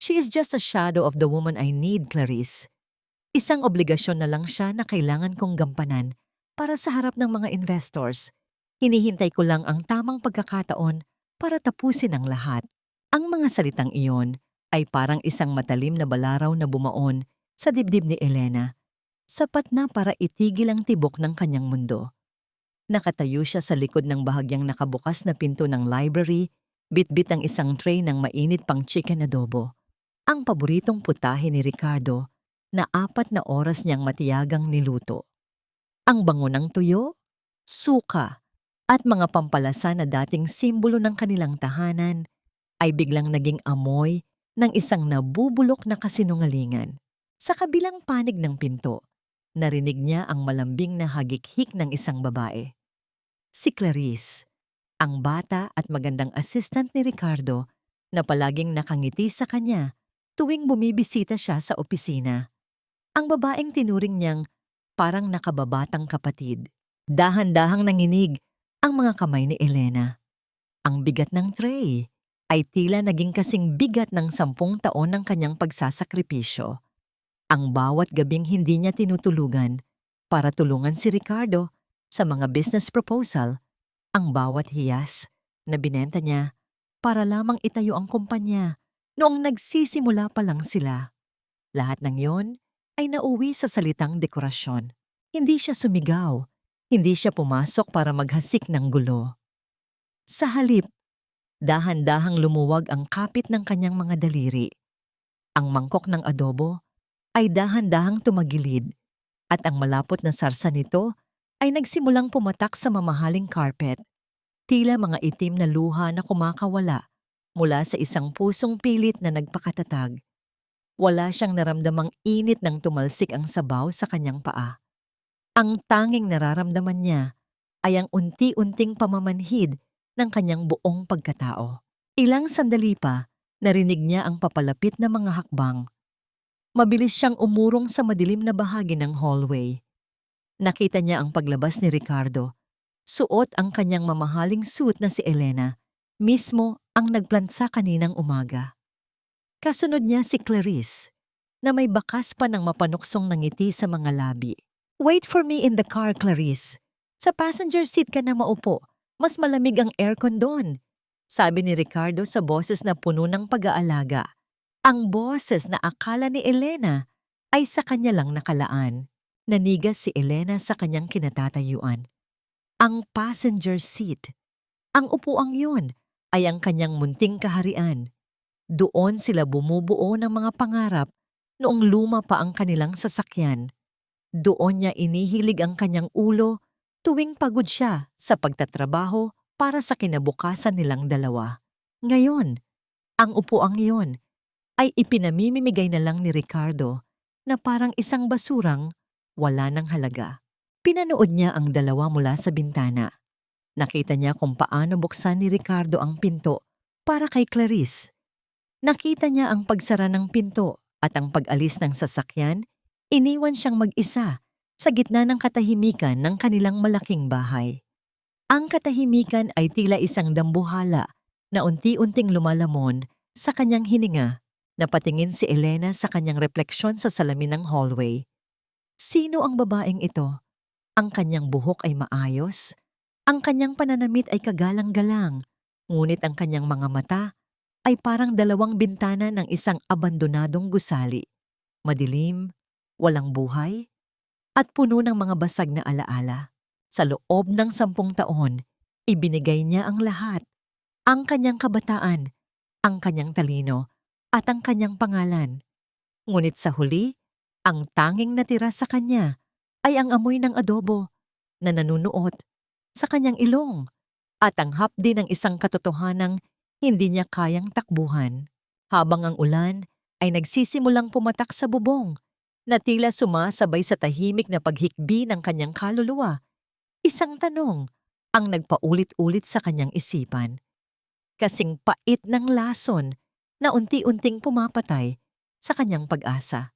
She is just a shadow of the woman I need, Clarice. Isang obligasyon na lang siya na kailangan kong gampanan para sa harap ng mga investors. Hinihintay ko lang ang tamang pagkakataon para tapusin ang lahat. Ang mga salitang iyon ay parang isang matalim na balaraw na bumaon sa dibdib ni Elena. Sapat na para itigil ang tibok ng kanyang mundo. Nakatayo siya sa likod ng bahagyang nakabukas na pinto ng library, bitbit ang isang tray ng mainit pang chicken adobo. Ang paboritong putahe ni Ricardo na 4 na oras niyang matiyagang niluto. Ang bango ng tuyo, suka, at mga pampalasa na dating simbolo ng kanilang tahanan ay biglang naging amoy ng isang nabubulok na kasinungalingan. Sa kabilang panig ng pinto, narinig niya ang malambing na hagikhik ng isang babae. Si Clarice, ang bata at magandang assistant ni Ricardo na palaging nakangiti sa kanya tuwing bumibisita siya sa opisina. Ang babaeng tinuring niyang parang nakababatang kapatid. Dahan-dahang nanginig ang mga kamay ni Elena. Ang bigat ng tray ay tila naging kasing bigat ng 10 taon ng kanyang pagsasakripisyo. Ang bawat gabing hindi niya tinutulugan para tulungan si Ricardo sa mga business proposal, ang bawat hiyas na binenta niya para lamang itayo ang kumpanya noong nagsisimula pa lang sila. Lahat ng yon ay nauwi sa salitang dekorasyon. Hindi siya sumigaw, hindi siya pumasok para maghasik ng gulo. Sa halip, dahan-dahang lumuwag ang kapit ng kanyang mga daliri. Ang mangkok ng adobo ay dahan-dahang tumagilid at ang malapot na sarsa nito ay nagsimulang pumatak sa mamahaling carpet. Tila mga itim na luha na kumakawala mula sa isang pusong pilit na nagpakatatag. Wala siyang naramdamang init nang tumalsik ang sabaw sa kanyang paa. Ang tanging nararamdaman niya ay ang unti-unting pamamanhid ng kanyang buong pagkatao. Ilang sandali pa, narinig niya ang papalapit na mga hakbang. Mabilis siyang umurong sa madilim na bahagi ng hallway. Nakita niya ang paglabas ni Ricardo. Suot ang kanyang mamahaling suit na si Elena, mismo ang nagplansa kaninang umaga. Kasunod niya si Clarice, na may bakas pa ng mapanuksong na ngiti sa mga labi. "Wait for me in the car, Clarice. Sa passenger seat ka na maupo. Mas malamig ang aircon doon," sabi ni Ricardo sa boses na puno ng pag-aalaga. Ang boses na akala ni Elena ay sa kanya lang nakalaan. Nanigas si Elena sa kanyang kinatatayuan. Ang passenger seat. Ang upuang yun ay ang kanyang munting kaharian. Doon sila bumubuo ng mga pangarap noong luma pa ang kanilang sasakyan. Doon niya inihilig ang kanyang ulo tuwing pagod siya sa pagtatrabaho para sa kinabukasan nilang dalawa. Ngayon, ang upuang iyon ay ipinamimigay na lang ni Ricardo na parang isang basurang wala ng halaga. Pinanood niya ang dalawa mula sa bintana. Nakita niya kung paano buksan ni Ricardo ang pinto para kay Clarice. Nakita niya ang pagsara ng pinto at ang pag-alis ng sasakyan, iniwan siyang mag-isa sa gitna ng katahimikan ng kanilang malaking bahay. Ang katahimikan ay tila isang dambuhala na unti-unting lumalamon sa kanyang hininga. Napatingin si Elena sa kanyang refleksyon sa salamin ng hallway. Sino ang babaeng ito? Ang kanyang buhok ay maayos, ang kanyang pananamit ay kagalang-galang, ngunit ang kanyang mga mata ay parang 2 bintana ng isang abandonadong gusali. Madilim, walang buhay, at puno ng mga basag na alaala. Sa loob ng 10 taon, ibinigay niya ang lahat. Ang kanyang kabataan, ang kanyang talino, at ang kanyang pangalan. Ngunit sa huli, ang tanging natira sa kanya ay ang amoy ng adobo na nanunuot sa kanyang ilong at ang hapdi ng isang katotohanang hindi niya kayang takbuhan. Habang ang ulan ay nagsisimulang pumatak sa bubong na tila sumasabay sa tahimik na paghikbi ng kanyang kaluluwa, isang tanong ang nagpaulit-ulit sa kanyang isipan. Kasing pait ng lason na unti-unting pumapatay sa kanyang pag-asa.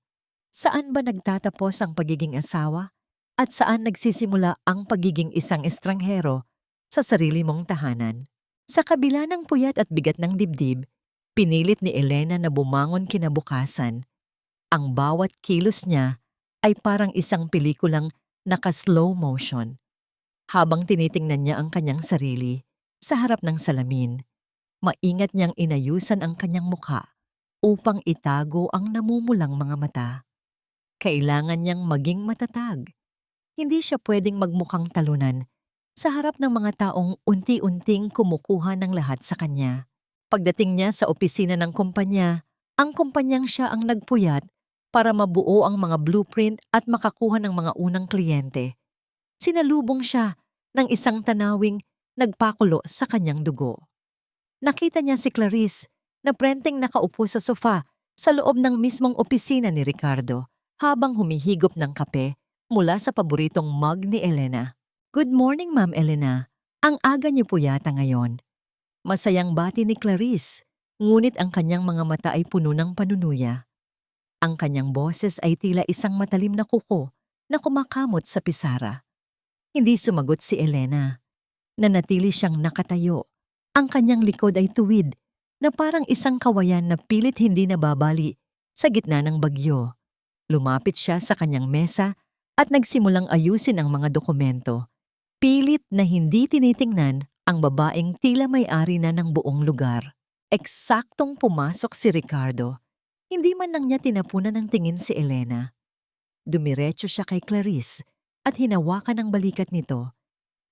Saan ba nagtatapos ang pagiging asawa at saan nagsisimula ang pagiging isang estranghero sa sarili mong tahanan? Sa kabila ng puyat at bigat ng dibdib, Pinilit ni Elena na bumangon kinabukasan. Ang bawat kilos niya ay parang isang pelikulang naka-slow motion. Habang tinitingnan niya ang kanyang sarili sa harap ng salamin, maingat niyang inayusan ang kanyang mukha upang itago ang namumulang mga mata. Kailangan niyang maging matatag. Hindi siya pwedeng magmukhang talunan sa harap ng mga taong unti-unting kumukuha ng lahat sa kanya. Pagdating niya sa opisina ng kumpanya, ang kumpanyang siya ang nagpuyat para mabuo ang mga blueprint at makakuha ng mga unang kliyente. Sinalubong siya ng isang tanawing nagpakulo sa kanyang dugo. Nakita niya si Clarice na prenteng nakaupo sa sofa sa loob ng mismong opisina ni Ricardo habang humihigop ng kape mula sa paboritong mug ni Elena. "Good morning, Ma'am Elena. Ang aga niyo po yata ngayon." Masayang bati ni Clarice, ngunit ang kanyang mga mata ay puno ng panunuya. Ang kanyang boses ay tila isang matalim na kuko na kumakamot sa pisara. Hindi sumagot si Elena. Nanatili siyang nakatayo. Ang kanyang likod ay tuwid na parang isang kawayan na pilit hindi nababali sa gitna ng bagyo. Lumapit siya sa kanyang mesa at nagsimulang ayusin ang mga dokumento. Pilit na hindi tinitingnan ang babaeng tila may-ari na ng buong lugar. Eksaktong pumasok si Ricardo. Hindi man lang niya tinapunan ng tingin si Elena. Dumiretso siya kay Clarice at hinawakan ang balikat nito.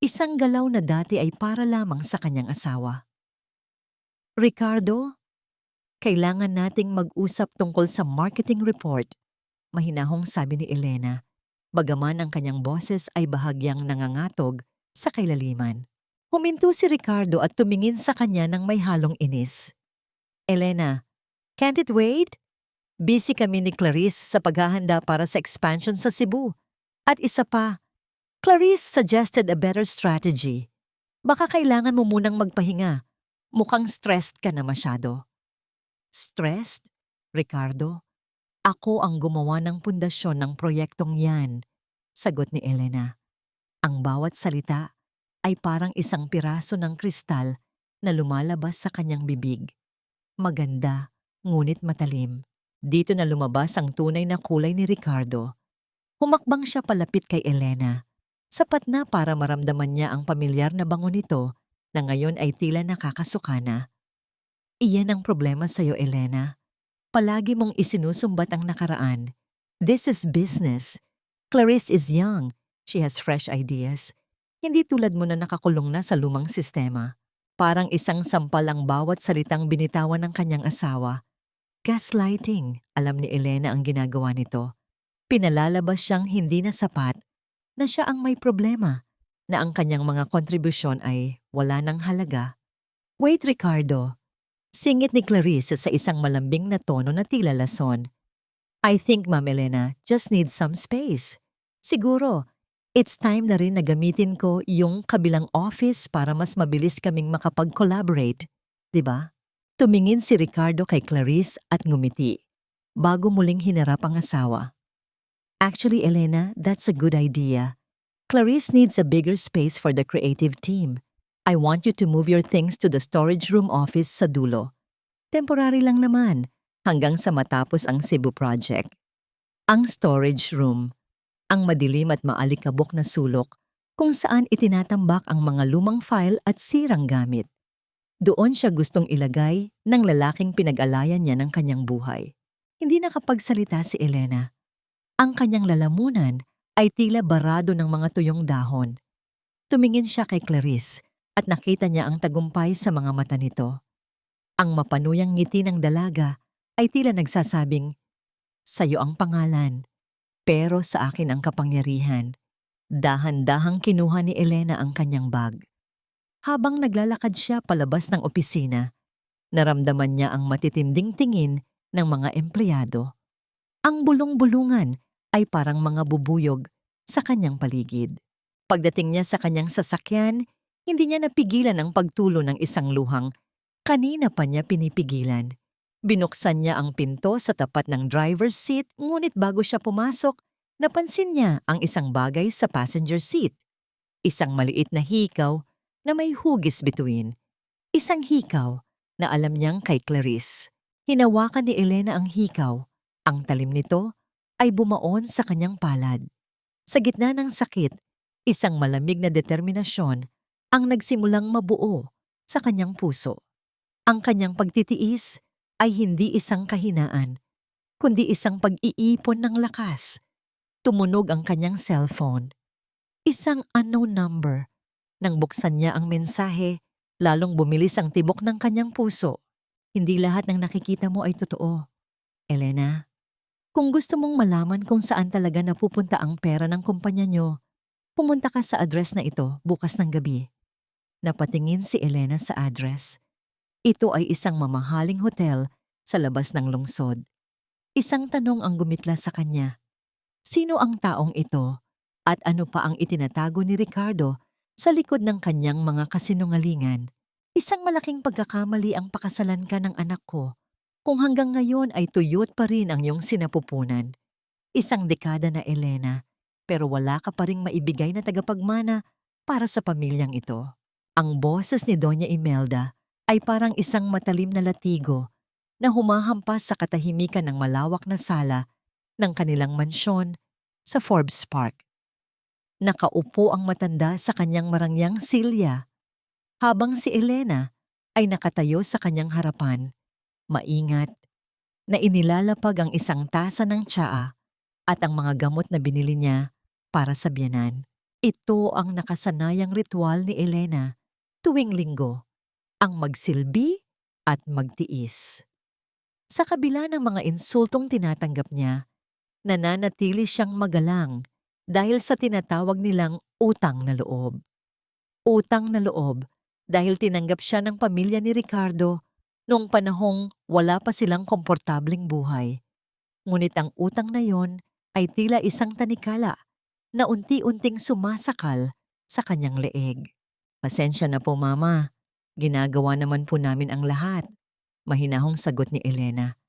Isang galaw na dati ay para lamang sa kanyang asawa. "Ricardo, kailangan nating mag-usap tungkol sa marketing report," mahinahong sabi ni Elena, bagaman ang kanyang boses ay bahagyang nangangatog sa kailaliman. Huminto si Ricardo at tumingin sa kanya ng may halong inis. "Elena, can't it wait? Busy kami ni Clarice sa paghahanda para sa expansion sa Cebu. At isa pa, Clarice suggested a better strategy. Baka kailangan mo munang magpahinga. Mukhang stressed ka na masyado." "Stressed? Ricardo? Ako ang gumawa ng pundasyon ng proyektong yan," sagot ni Elena. Ang bawat salita ay parang isang piraso ng kristal na lumalabas sa kanyang bibig. Maganda, ngunit matalim. Dito na lumabas ang tunay na kulay ni Ricardo. Humakbang siya palapit kay Elena. Sapat na para maramdaman niya ang pamilyar na bango nito na ngayon ay tila nakakasuka na. "Iyan ang problema sa'yo, Elena. Palagi mong isinusumbat ang nakaraan. This is business. Clarice is young. She has fresh ideas. Hindi tulad mo na nakakulong na sa lumang sistema." Parang isang sampal ang bawat salitang binitawan ng kanyang asawa. Gaslighting, alam ni Elena ang ginagawa nito. Pinalalabas siyang hindi na sapat, na siya ang may problema, na ang kanyang mga kontribusyon ay wala ng halaga. "Wait, Ricardo," singit ni Clarice sa isang malambing na tono na tila lason. "I think Ma'am Elena just needs some space. Siguro, it's time na rin na gamitin ko yung kabilang office para mas mabilis kaming makapag-collaborate, di ba?" Tumingin si Ricardo kay Clarice at ngumiti, bago muling hinarap ang asawa. "Actually, Elena, that's a good idea. Clarice needs a bigger space for the creative team. I want you to move your things to the storage room office sa dulo. Temporary lang naman, hanggang sa matapos ang Cebu project." Ang storage room, ang madilim at maalikabok na sulok kung saan itinatambak ang mga lumang file at sirang gamit. Doon siya gustong ilagay ng lalaking pinag-alayan niya ng kanyang buhay. Hindi nakapagsalita si Elena. Ang kanyang lalamunan ay tila barado ng mga tuyong dahon. Tumingin siya kay Clarice at nakita niya ang tagumpay sa mga mata nito. Ang mapanuyang ngiti ng dalaga ay tila nagsasabing, "Sa'yo ang pangalan, pero sa akin ang kapangyarihan." Dahan-dahang kinuha ni Elena ang kanyang bag. Habang naglalakad siya palabas ng opisina, naramdaman niya ang matitinding tingin ng mga empleyado. Ang bulong-bulungan ay parang mga bubuyog sa kanyang paligid. Pagdating niya sa kanyang sasakyan, hindi niya napigilan ang pagtulo ng isang luhang kanina pa niya pinipigilan. Binuksan niya ang pinto sa tapat ng driver's seat, ngunit bago siya pumasok, napansin niya ang isang bagay sa passenger seat. Isang maliit na hikaw na may hugis bituin. Isang hikaw na alam niyang kay Clarice. Hinawakan ni Elena ang hikaw. Ang talim nito ay bumaon sa kanyang palad. Sa gitna ng sakit, isang malamig na determinasyon ang nagsimulang mabuo sa kanyang puso. Ang kanyang pagtitiis ay hindi isang kahinaan, kundi isang pag-iipon ng lakas. Tumunog ang kanyang cellphone. Isang unknown number. Nang buksan niya ang mensahe, lalong bumilis ang tibok ng kanyang puso. Hindi lahat ng nakikita mo ay totoo. Elena, kung gusto mong malaman kung saan talaga napupunta ang pera ng kumpanya nyo, pumunta ka sa address na ito bukas ng gabi. Napatingin si Elena sa address. Ito ay isang mamahaling hotel sa labas ng lungsod. Isang tanong ang gumitla sa kanya. Sino ang taong ito at ano pa ang itinatago ni Ricardo sa likod ng kanyang mga kasinungalingan? Isang malaking pagkakamali ang pakasalan ka ng anak ko kung hanggang ngayon ay tuyot pa rin ang iyong sinapupunan. Isang dekada na, Elena, pero wala ka pa ring maibigay na tagapagmana para sa pamilyang ito. Ang boses ni Doña Imelda ay parang isang matalim na latigo na humahampas sa katahimikan ng malawak na sala ng kanilang mansyon sa Forbes Park. Nakaupo ang matanda sa kanyang marangyang silya, habang si Elena ay nakatayo sa kanyang harapan, maingat, na inilalapag ang isang tasa ng tsaa at ang mga gamot na binili niya para sa biyanan. Ito ang nakasanayang ritual ni Elena tuwing linggo, ang magsilbi at magtiis. Sa kabila ng mga insultong tinatanggap niya, nananatili siyang magalang dahil sa tinatawag nilang utang na loob. Utang na loob dahil tinanggap siya ng pamilya ni Ricardo noong panahong wala pa silang komportabling buhay. Ngunit ang utang na yon ay tila isang tanikala na unti-unting sumasakal sa kanyang leeg. Pasensya na po, Mama. Ginagawa naman po namin ang lahat. Mahinahong sagot ni Elena.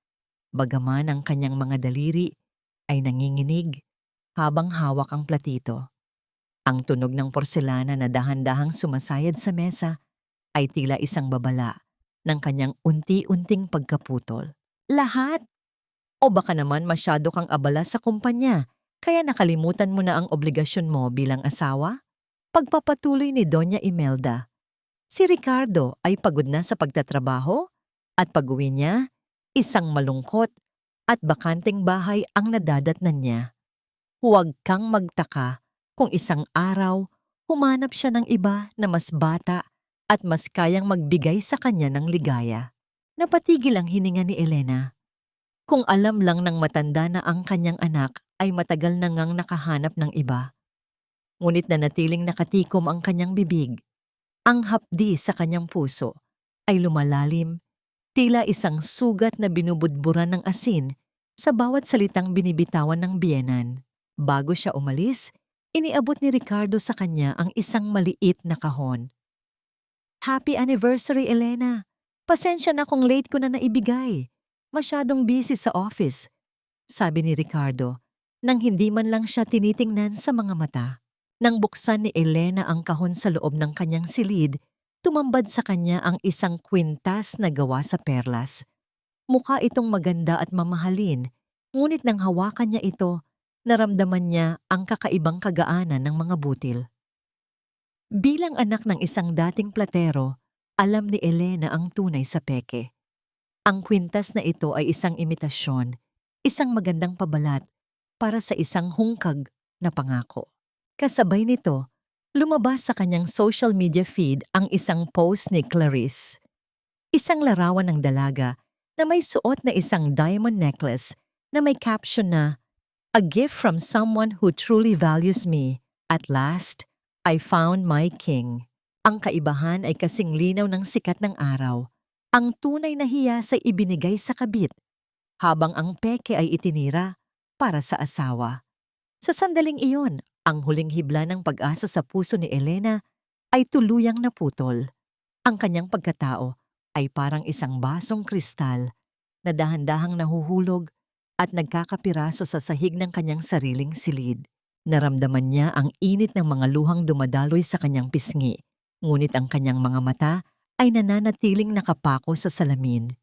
Bagaman ang kanyang mga daliri ay nanginginig habang hawak ang platito. Ang tunog ng porselana na dahan-dahang sumasayad sa mesa ay tila isang babala ng kanyang unti-unting pagkaputol. Lahat? O baka naman masyado kang abala sa kumpanya kaya nakalimutan mo na ang obligasyon mo bilang asawa? Pagpapatuloy ni Doña Imelda. Si Ricardo ay pagod na sa pagtatrabaho at pag-uwi niya, isang malungkot at bakanting bahay ang nadadatnan niya. Huwag kang magtaka kung isang araw humanap siya ng iba na mas bata at mas kayang magbigay sa kanya ng ligaya. Napatigil ang hininga ni Elena. Kung alam lang ng matanda na ang kanyang anak ay matagal na ngang nakahanap ng iba. Ngunit nanatiling nakatikom ang kanyang bibig. Ang hapdi sa kanyang puso ay lumalalim, tila isang sugat na binubudburan ng asin sa bawat salitang binibitawan ng biyenan. Bago siya umalis, iniabot ni Ricardo sa kanya ang isang maliit na kahon. Happy anniversary, Elena! Pasensya na kung late ko na naibigay. Masyadong busy sa office, sabi ni Ricardo, nang hindi man lang siya tinitingnan sa mga mata. Nang buksan ni Elena ang kahon sa loob ng kanyang silid, tumambad sa kanya ang isang kwintas na gawa sa perlas. Mukha itong maganda at mamahalin, ngunit nang hawakan niya ito, naramdaman niya ang kakaibang kagaanan ng mga butil. Bilang anak ng isang dating platero, alam ni Elena ang tunay sa peke. Ang kwintas na ito ay isang imitasyon, isang magandang pabalat para sa isang hungkag na pangako. Kasabay nito, lumabas sa kanyang social media feed ang isang post ni Clarice. Isang larawan ng dalaga na may suot na isang diamond necklace na may caption na, "A gift from someone who truly values me. At last, I found my king." Ang kaibahan ay kasing linaw ng sikat ng araw. Ang tunay na hiyas ay ibinigay sa kabit, habang ang peke ay itinira para sa asawa. Sa sandaling iyon, ang huling hibla ng pag-asa sa puso ni Elena ay tuluyang naputol. Ang kanyang pagkatao ay parang isang basong kristal na dahan-dahang nahuhulog at nagkakapiraso sa sahig ng kanyang sariling silid. Naramdaman niya ang init ng mga luhang dumadaloy sa kanyang pisngi, ngunit ang kanyang mga mata ay nananatiling nakapako sa salamin.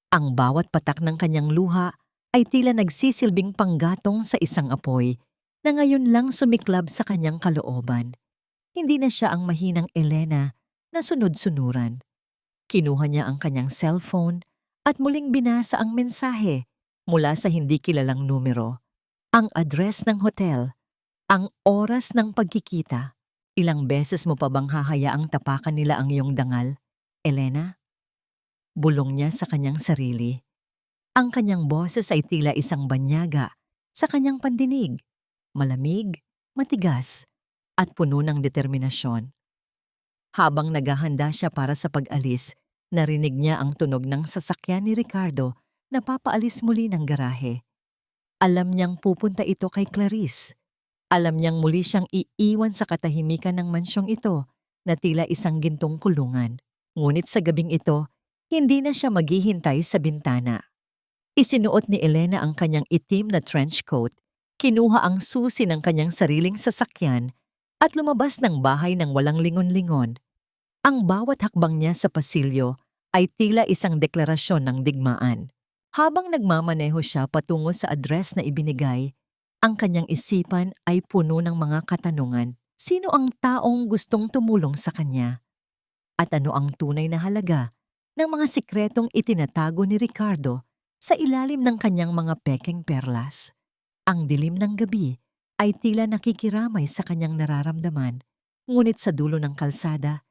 Ang bawat patak ng kanyang luha ay tila nagsisilbing panggatong sa isang apoy na ngayon lang sumiklab sa kanyang kalooban. Hindi na siya ang mahinang Elena na sunod-sunuran. Kinuha niya ang kanyang cellphone at muling binasa ang mensahe mula sa hindi kilalang numero, ang address ng hotel, ang oras ng pagkikita. Ilang beses mo pa bang hahayaang tapakan nila ang iyong dangal, Elena? Bulong niya sa kanyang sarili. Ang kanyang boses ay tila isang banyaga sa kanyang pandinig, malamig, matigas, at puno ng determinasyon. Habang naghahanda siya para sa pag-alis, narinig niya ang tunog ng sasakyan ni Ricardo na papaalis muli ng garahe. Alam niyang pupunta ito kay Clarice. Alam niyang muli siyang iiwan sa katahimikan ng mansyong ito na tila isang gintong kulungan. Ngunit sa gabing ito, hindi na siya maghihintay sa bintana. Isinuot ni Elena ang kanyang itim na trench coat, kinuha ang susi ng kanyang sariling sasakyan at lumabas ng bahay ng walang lingon-lingon. Ang bawat hakbang niya sa pasilyo ay tila isang deklarasyon ng digmaan. Habang nagmamaneho siya patungo sa address na ibinigay, ang kanyang isipan ay puno ng mga katanungan. Sino ang taong gustong tumulong sa kanya? At ano ang tunay na halaga ng mga sikretong itinatago ni Ricardo sa ilalim ng kanyang mga pekeng perlas? Ang dilim ng gabi ay tila nakikiramay sa kanyang nararamdaman, ngunit sa dulo ng kalsada,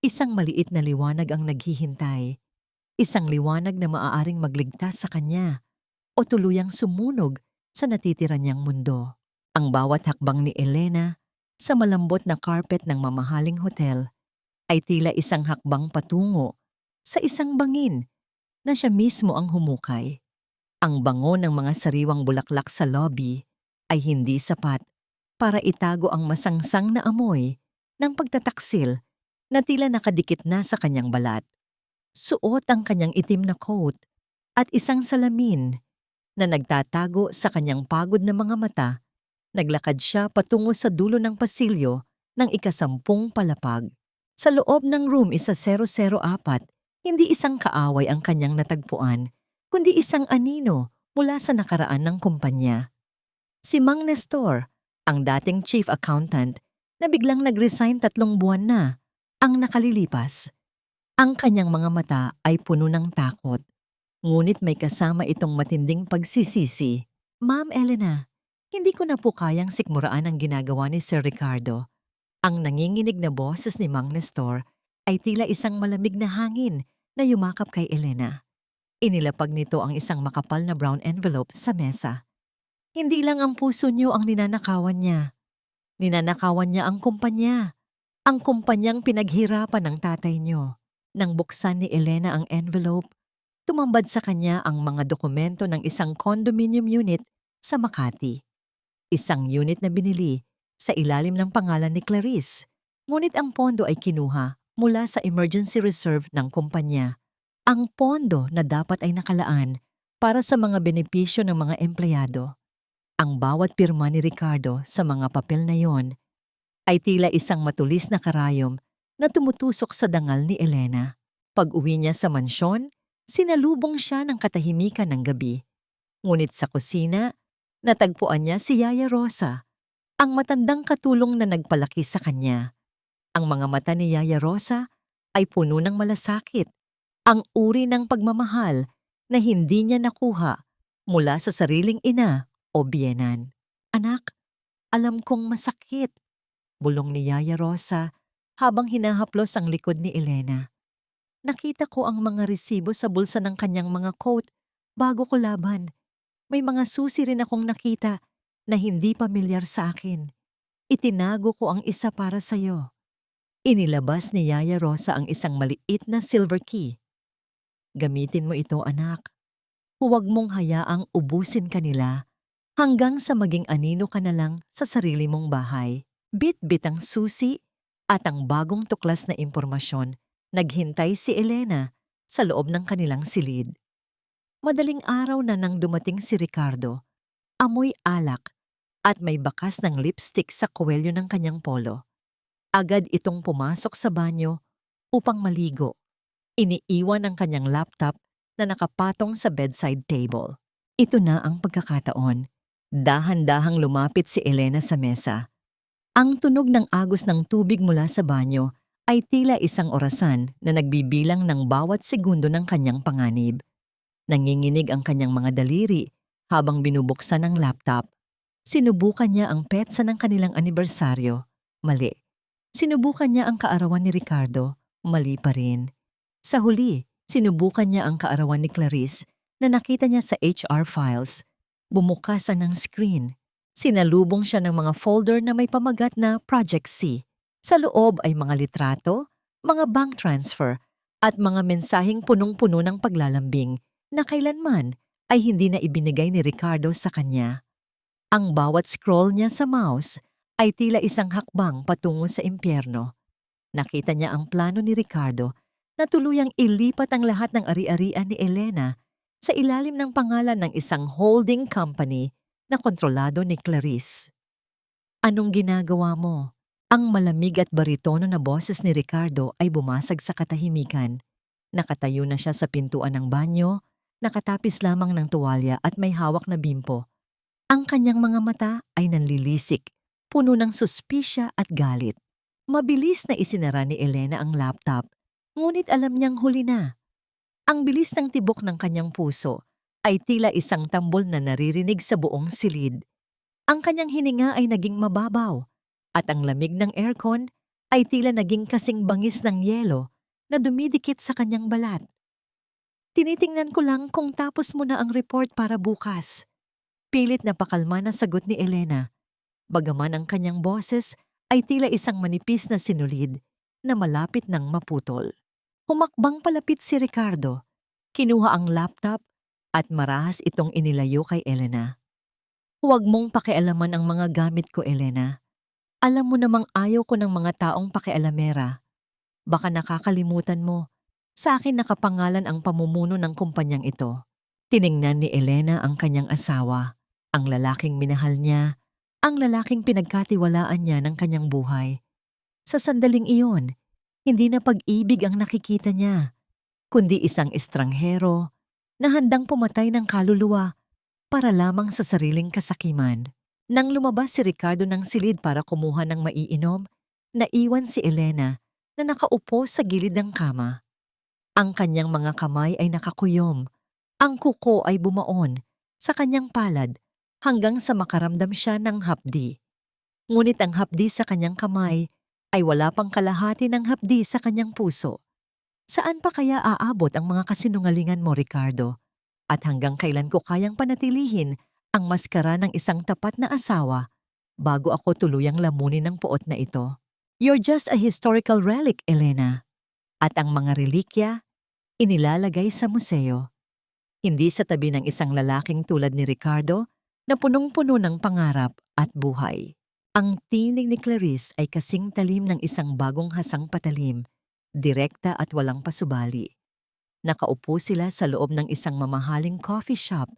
isang maliit na liwanag ang naghihintay. Isang liwanag na maaaring magligtas sa kanya o tuluyang sumunog sa natitira niyang mundo. Ang bawat hakbang ni Elena sa malambot na carpet ng mamahaling hotel ay tila isang hakbang patungo sa isang bangin na siya mismo ang humukay. Ang bango ng mga sariwang bulaklak sa lobby ay hindi sapat para itago ang masangsang na amoy ng pagtataksil na tila nakadikit na sa kanyang balat. Suot ang kanyang itim na coat at isang salamin na nagtatago sa kanyang pagod na mga mata. Naglakad siya patungo sa dulo ng pasilyo ng ika-10 palapag. Sa loob ng room 1004, hindi isang kaaway ang kanyang natagpuan, kundi isang anino mula sa nakaraan ng kumpanya. Si Mang Nestor, ang dating chief accountant na biglang nag-resign 3 buwan na ang nakalilipas. Ang kanyang mga mata ay puno ng takot, ngunit may kasama itong matinding pagsisisi. Ma'am Elena, hindi ko na po kayang sikmuraan ang ginagawa ni Sir Ricardo. Ang nanginginig na boses ni Mang Nestor ay tila isang malamig na hangin na yumakap kay Elena. Inilapag nito ang isang makapal na brown envelope sa mesa. Hindi lang ang puso niyo ang ninanakawan niya. Ninanakawan niya ang kumpanya. Ang kumpanyang pinaghirapan ng tatay niyo. Nang buksan ni Elena ang envelope, tumambad sa kanya ang mga dokumento ng isang condominium unit sa Makati. Isang unit na binili sa ilalim ng pangalan ni Clarice, ngunit ang pondo ay kinuha mula sa emergency reserve ng kumpanya. Ang pondo na dapat ay nakalaan para sa mga benepisyo ng mga empleyado. Ang bawat pirma ni Ricardo sa mga papel na yon ay tila isang matulis na karayom na tumutusok sa dangal ni Elena. Pag-uwi niya sa mansyon, sinalubong siya ng katahimikan ng gabi. Ngunit sa kusina, natagpuan niya si Yaya Rosa, ang matandang katulong na nagpalaki sa kanya. Ang mga mata ni Yaya Rosa ay puno ng malasakit, ang uri ng pagmamahal na hindi niya nakuha mula sa sariling ina o biyenan. Anak, alam kong masakit, bulong ni Yaya Rosa habang hinahaplos ang likod ni Elena. Nakita ko ang mga resibo sa bulsa ng kanyang mga coat bago ko laban. May mga susi rin akong nakita na hindi pamilyar sa akin. Itinago ko ang isa para sa'yo. Inilabas ni Yaya Rosa ang isang maliit na silver key. Gamitin mo ito, anak. Huwag mong hayaang ubusin kanila hanggang sa maging anino ka na lang sa sarili mong bahay. Bit-bit ang susi at ang bagong tuklas na impormasyon, naghintay si Elena sa loob ng kanilang silid. Madaling araw na nang dumating si Ricardo, amoy alak at may bakas ng lipstick sa kuwelyo ng kanyang polo. Agad itong pumasok sa banyo upang maligo. Iniiwan ang kanyang laptop na nakapatong sa bedside table. Ito na ang pagkakataon. Dahan-dahang lumapit si Elena sa mesa. Ang tunog ng agos ng tubig mula sa banyo ay tila isang orasan na nagbibilang ng bawat segundo ng kanyang panganib. Nanginginig ang kanyang mga daliri habang binubuksan ang laptop. Sinubukan niya ang petsa ng kanilang anibersaryo. Mali. Sinubukan niya ang kaarawan ni Ricardo. Mali pa rin. Sa huli, sinubukan niya ang kaarawan ni Clarice na nakita niya sa HR files. Bumukasan ng screen. Sinalubong siya ng mga folder na may pamagat na Project C. Sa loob ay mga litrato, mga bank transfer, at mga mensaheng punong-puno ng paglalambing na kailanman ay hindi na ibinigay ni Ricardo sa kanya. Ang bawat scroll niya sa mouse ay tila isang hakbang patungo sa impyerno. Nakita niya ang plano ni Ricardo na tuluyang ilipat ang lahat ng ari-arian ni Elena sa ilalim ng pangalan ng isang holding company na kontrolado ni Clarice. Anong ginagawa mo? Ang malamig at baritono na boses ni Ricardo ay bumasag sa katahimikan. Nakatayo na siya sa pintuan ng banyo, nakatapis lamang ng tuwalya at may hawak na bimpo. Ang kanyang mga mata ay nanlilisik, puno ng suspisya at galit. Mabilis na isinara ni Elena ang laptop, ngunit alam niyang huli na. Ang bilis ng tibok ng kanyang puso ay tila isang tambol na naririnig sa buong silid. Ang kanyang hininga ay naging mababaw, at ang lamig ng aircon ay tila naging kasing bangis ng yelo na dumidikit sa kanyang balat. Tinitingnan ko lang kung tapos mo na ang report para bukas. Pilit na pakalma na sagot ni Elena. Bagaman ang kanyang boses ay tila isang manipis na sinulid na malapit ng maputol. Humakbang palapit si Ricardo, kinuha ang laptop at marahas itong inilayo kay Elena. Huwag mong pakialaman ang mga gamit ko, Elena. Alam mo namang ayaw ko ng mga taong pakialamera. Baka nakakalimutan mo, sa akin nakapangalan ang pamumuno ng kumpanyang ito. Tiningnan ni Elena ang kanyang asawa, ang lalaking minahal niya, ang lalaking pinagkatiwalaan niya ng kanyang buhay. Sa sandaling iyon, hindi na pag-ibig ang nakikita niya, kundi isang estranghero na handang pumatay ng kaluluwa para lamang sa sariling kasakiman. Nang lumabas si Ricardo ng silid para kumuha ng maiinom, naiwan si Elena na nakaupo sa gilid ng kama. Ang kanyang mga kamay ay nakakuyom, ang kuko ay bumaon sa kanyang palad hanggang sa makaramdam siya ng hapdi. Ngunit ang hapdi sa kanyang kamay ay wala pang kalahati ng hapdi sa kanyang puso. Saan pa kaya aabot ang mga kasinungalingan mo, Ricardo? At hanggang kailan ko kayang panatilihin ang maskara ng isang tapat na asawa bago ako tuluyang lamunin ng puot na ito? You're just a historical relic, Elena. At ang mga relikya, inilalagay sa museo. Hindi sa tabi ng isang lalaking tulad ni Ricardo na punong-puno ng pangarap at buhay. Ang tinig ni Clarice ay kasing talim ng isang bagong hasang patalim, direkta at walang pasubali. Nakaupo sila sa loob ng isang mamahaling coffee shop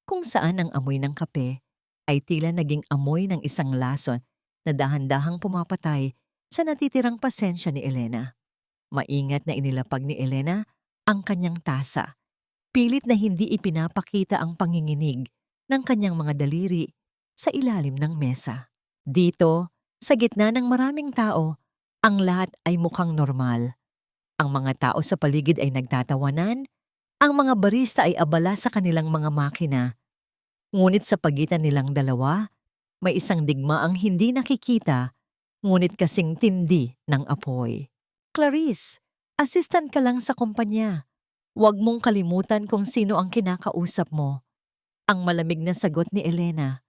kung saan ang amoy ng kape ay tila naging amoy ng isang lason na dahan-dahang pumapatay sa natitirang pasensya ni Elena. Maingat na inilapag ni Elena ang kanyang tasa. Pilit na hindi ipinapakita ang panginginig ng kanyang mga daliri sa ilalim ng mesa. Dito, sa gitna ng maraming tao, ang lahat ay mukhang normal. Ang mga tao sa paligid ay nagtatawanan, ang mga barista ay abala sa kanilang mga makina. Ngunit sa pagitan nilang dalawa, may isang digmaang hindi nakikita, ngunit kasing tindi ng apoy. Clarice, assistant ka lang sa kumpanya. Huwag mong kalimutan kung sino ang kinakausap mo. Ang malamig na sagot ni Elena.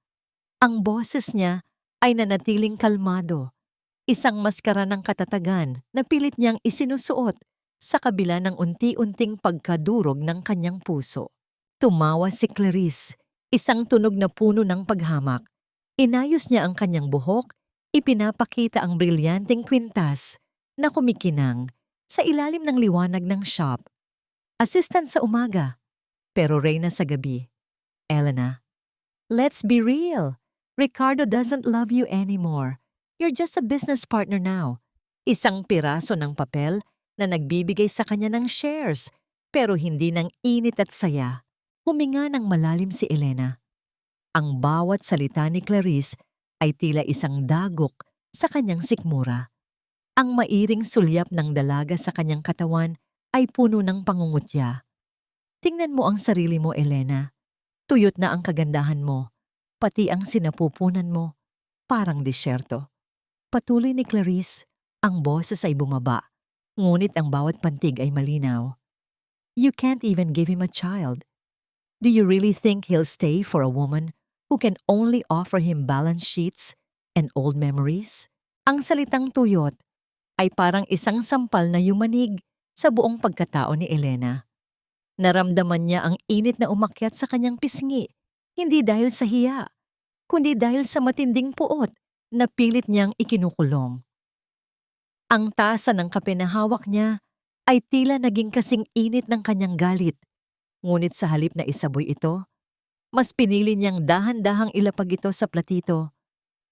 Ang boses niya ay nanatiling kalmado, isang maskara ng katatagan na pilit niyang isinusuot sa kabila ng unti-unting pagkadurog ng kanyang puso. Tumawa si Clarice, isang tunog na puno ng paghamak. Inayos niya ang kanyang buhok, ipinapakita ang brilyanteng kwintas na kumikinang sa ilalim ng liwanag ng shop. Assistant sa umaga, pero reyna sa gabi. Elena, let's be real. Ricardo doesn't love you anymore. You're just a business partner now. Isang piraso ng papel na nagbibigay sa kanya ng shares pero hindi ng init at saya. Huminga ng malalim si Elena. Ang bawat salita ni Clarice ay tila isang dagok sa kanyang sikmura. Ang mairing sulyap ng dalaga sa kanyang katawan ay puno ng pangungutya. Tingnan mo ang sarili mo, Elena. Tuyot na ang kagandahan mo, pati ang sinapupunan mo, parang disyerto. Patuloy ni Clarice, ang boses ay bumaba, ngunit ang bawat pantig ay malinaw. You can't even give him a child. Do you really think he'll stay for a woman who can only offer him balance sheets and old memories? Ang salitang tuyot ay parang isang sampal na yumanig sa buong pagkatao ni Elena. Naramdaman niya ang init na umakyat sa kanyang pisngi, hindi dahil sa hiya, kundi dahil sa matinding puot na pilit niyang ikinukulong. Ang tasa ng kape na hawak niya ay tila naging kasing init ng kanyang galit. Ngunit sa halip na isaboy ito, mas pinili niyang dahan-dahang ilapag ito sa platito.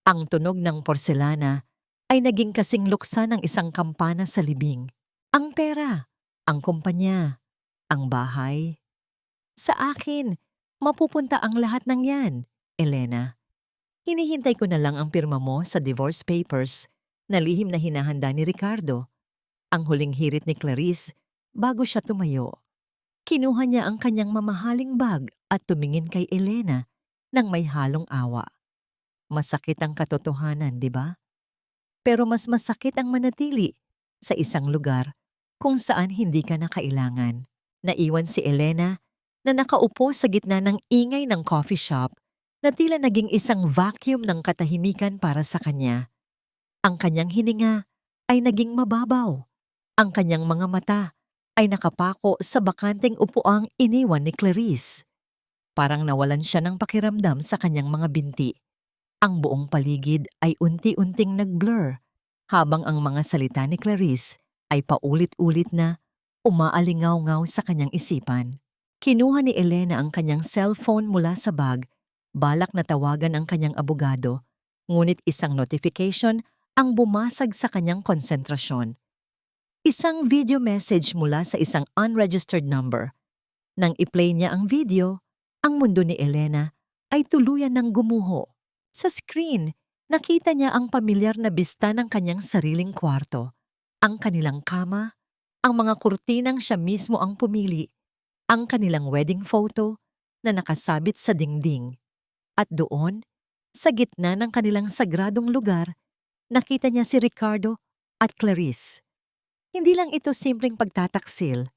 Ang tunog ng porselana ay naging kasing luksa ng isang kampana sa libing. Ang pera, ang kumpanya, ang bahay. Sa akin, mapupunta ang lahat ng yan, Elena. Hinihintay ko na lang ang pirma mo sa divorce papers na lihim na hinahanda ni Ricardo. Ang huling hirit ni Clarice bago siya tumayo. Kinuha niya ang kanyang mamahaling bag at tumingin kay Elena nang may halong awa. Masakit ang katotohanan, di ba? Pero mas masakit ang manatili sa isang lugar kung saan hindi ka na kailangan. Naiwan si Elena na nakaupo sa gitna ng ingay ng coffee shop na tila naging isang vacuum ng katahimikan para sa kanya. Ang kanyang hininga ay naging mababaw. Ang kanyang mga mata ay nakapako sa bakanteng upuang iniwan ni Clarice. Parang nawalan siya ng pakiramdam sa kanyang mga binti. Ang buong paligid ay unti-unting nag-blur habang ang mga salita ni Clarice ay paulit-ulit na umaalingaw-ngaw sa kanyang isipan. Kinuha ni Elena ang kanyang cellphone mula sa bag, balak na tawagan ang kanyang abogado, ngunit isang notification ang bumasag sa kanyang konsentrasyon. Isang video message mula sa isang unregistered number. Nang i-play niya ang video, ang mundo ni Elena ay tuluyan ng gumuho. Sa screen, nakita niya ang pamilyar na bista ng kanyang sariling kwarto, ang kanilang kama, ang mga kurtinang siya mismo ang pumili, ang kanilang wedding photo na nakasabit sa dingding. At doon, sa gitna ng kanilang sagradong lugar, nakita niya si Ricardo at Clarice. Hindi lang ito simpleng pagtataksil,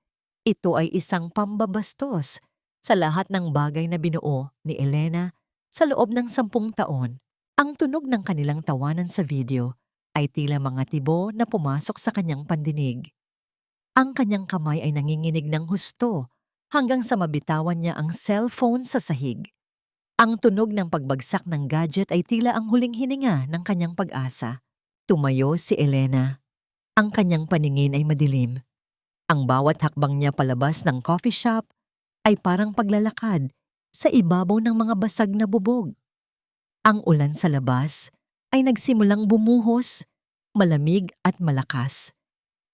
ito ay isang pambabastos sa lahat ng bagay na binuo ni Elena sa loob ng 10 taon. Ang tunog ng kanilang tawanan sa video ay tila mga tibo na pumasok sa kanyang pandinig. Ang kanyang kamay ay nanginginig ng husto hanggang sa mabitawan niya ang cellphone sa sahig. Ang tunog ng pagbagsak ng gadget ay tila ang huling hininga ng kanyang pag-asa. Tumayo si Elena. Ang kanyang paningin ay madilim. Ang bawat hakbang niya palabas ng coffee shop ay parang paglalakad sa ibabaw ng mga basag na bubog. Ang ulan sa labas ay nagsimulang bumuhos, malamig at malakas.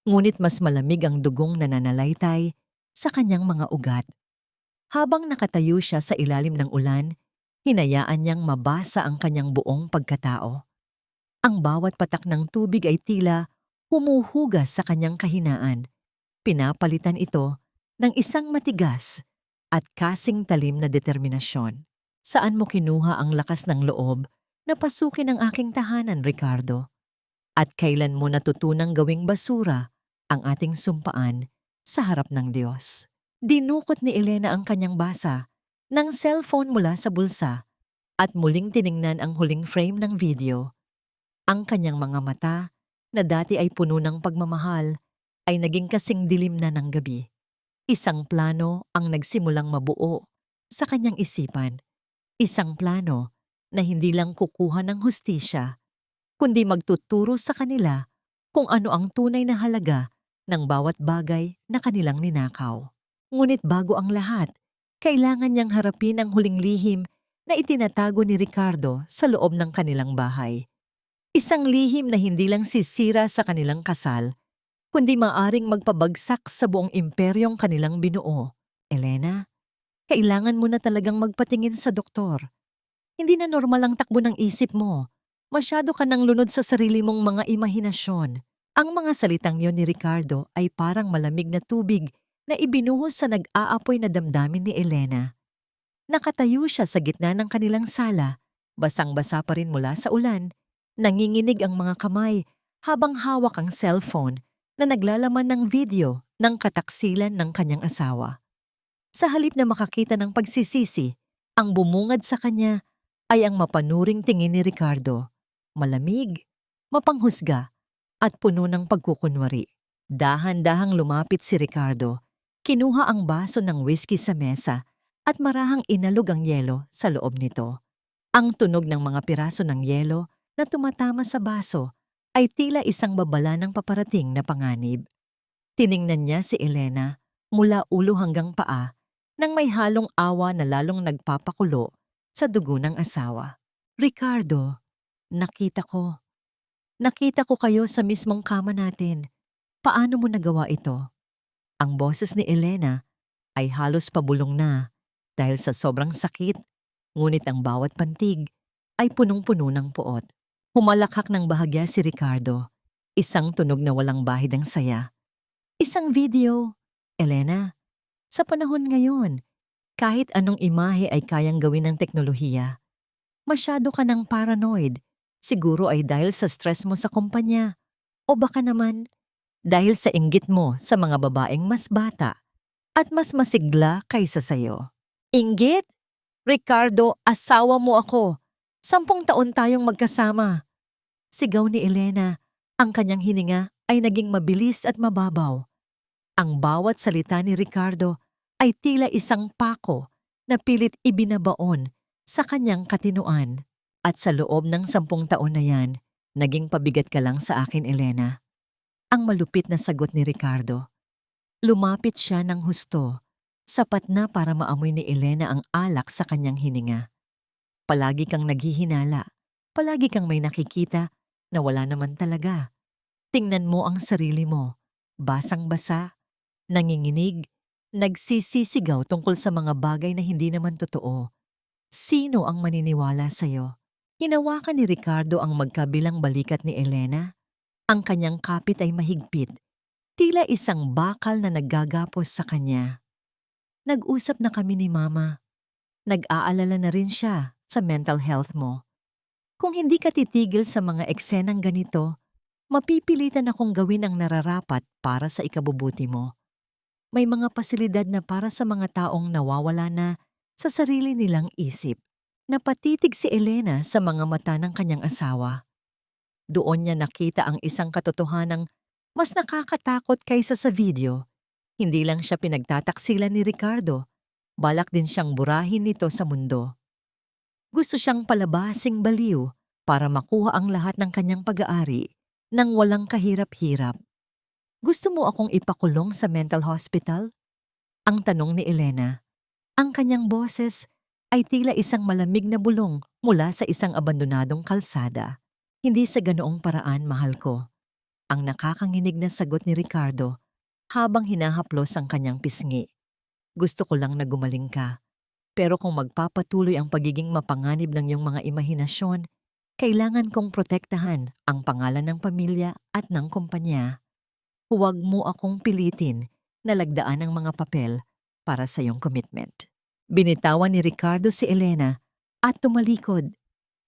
Ngunit mas malamig ang dugong nananalaytay sa kanyang mga ugat. Habang nakatayo siya sa ilalim ng ulan, hinayaan niyang mabasa ang kanyang buong pagkatao. Ang bawat patak ng tubig ay tila humuhugas sa kanyang kahinaan. Pinapalitan ito ng isang matigas at kasing talim na determinasyon. Saan mo kinuha ang lakas ng loob na pasukin ang aking tahanan, Ricardo? At kailan mo natutunang gawing basura ang ating sumpaan sa harap ng Diyos? Dinukot ni Elena ang kanyang basa ng cellphone mula sa bulsa at muling tiningnan ang huling frame ng video. Ang kanyang mga mata, na dati ay puno ng pagmamahal, ay naging kasing dilim na ng gabi. Isang plano ang nagsimulang mabuo sa kanyang isipan. Isang plano na hindi lang kukuha ng hustisya, kundi magtuturo sa kanila kung ano ang tunay na halaga ng bawat bagay na kanilang ninakaw. Ngunit bago ang lahat, kailangan niyang harapin ang huling lihim na itinatago ni Ricardo sa loob ng kanilang bahay. Isang lihim na hindi lang sisira sa kanilang kasal, kundi maaring magpabagsak sa buong imperyong kanilang binuo. Elena, kailangan mo na talagang magpatingin sa doktor. Hindi na normal ang takbo ng isip mo. Masyado ka nang lunod sa sarili mong mga imahinasyon. Ang mga salitang yon ni Ricardo ay parang malamig na tubig na ibinuhos sa nag-aapoy na damdamin ni Elena. Nakatayo siya sa gitna ng kanilang sala, basang-basa pa rin mula sa ulan. Nanginginig ang mga kamay habang hawak ang cellphone na naglalaman ng video ng kataksilan ng kanyang asawa. Sa halip na makakita ng pagsisisi, ang bumungad sa kanya ay ang mapanuring tingin ni Ricardo. Malamig, mapanghusga, at puno ng pagkukunwari. Dahan-dahang lumapit si Ricardo, kinuha ang baso ng whiskey sa mesa at marahang inalog ang yelo sa loob nito. Ang tunog ng mga piraso ng yelo na tumatama sa baso ay tila isang babala ng paparating na panganib. Tiningnan niya si Elena mula ulo hanggang paa nang may halong awa na lalong nagpapakulo sa dugo ng asawa. Ricardo, nakita ko kayo sa mismong kama natin. Paano mo nagawa ito? Ang boses ni Elena ay halos pabulong na dahil sa sobrang sakit, ngunit ang bawat pantig ay punong-puno ng puot. Humalakhak ng bahagya si Ricardo, isang tunog na walang bahid ang saya. Isang video. Elena, sa panahon ngayon, kahit anong imahe ay kayang gawin ng teknolohiya. Masyado ka ng paranoid. Siguro ay dahil sa stress mo sa kumpanya. O baka naman, dahil sa inggit mo sa mga babaeng mas bata at mas masigla kaysa sayo. Inggit? Ricardo, asawa mo ako. 10 taon tayong magkasama. Sigaw ni Elena, ang kanyang hininga ay naging mabilis at mababaw. Ang bawat salita ni Ricardo ay tila isang pako na pilit ibinabaon sa kanyang katinuan. At sa loob ng 10 taon na yan, naging pabigat ka lang sa akin, Elena. Ang malupit na sagot ni Ricardo. Lumapit siya ng husto, sapat na para maamoy ni Elena ang alak sa kanyang hininga. Palagi kang naghihinala, palagi kang may nakikita na wala naman talaga. Tingnan mo ang sarili mo, basang-basa, nanginginig, nagsisisigaw tungkol sa mga bagay na hindi naman totoo. Sino ang maniniwala sa'yo? Hinawakan ni Ricardo ang magkabilang balikat ni Elena. Ang kanyang kapit ay mahigpit, tila isang bakal na naggagapos sa kanya. Nag-usap na kami ni Mama. Nag-aalala na rin siya sa mental health mo. Kung hindi ka titigil sa mga eksenang ganito, mapipilitan akong gawin ang nararapat para sa ikabubuti mo. May mga pasilidad na para sa mga taong nawawala na sa sarili nilang isip. Napatitig si Elena sa mga mata ng kanyang asawa. Doon niya nakita ang isang katotohanang mas nakakatakot kaysa sa video. Hindi lang siya pinagtataksilan ni Ricardo, balak din siyang burahin nito sa mundo. Gusto siyang palabasing baliw para makuha ang lahat ng kanyang pag-aari nang walang kahirap-hirap. Gusto mo akong ipakulong sa mental hospital? Ang tanong ni Elena. Ang kanyang boses ay tila isang malamig na bulong mula sa isang abandonadong kalsada. Hindi sa ganoong paraan, mahal ko. Ang nakakanginig na sagot ni Ricardo habang hinahaplos ang kanyang pisngi. Gusto ko lang na gumaling ka. Pero kung magpapatuloy ang pagiging mapanganib ng iyong mga imahinasyon, kailangan kong protektahan ang pangalan ng pamilya at ng kumpanya. Huwag mo akong pilitin na lagdaan ang mga papel para sa iyong commitment. Binitawan ni Ricardo si Elena at tumalikod.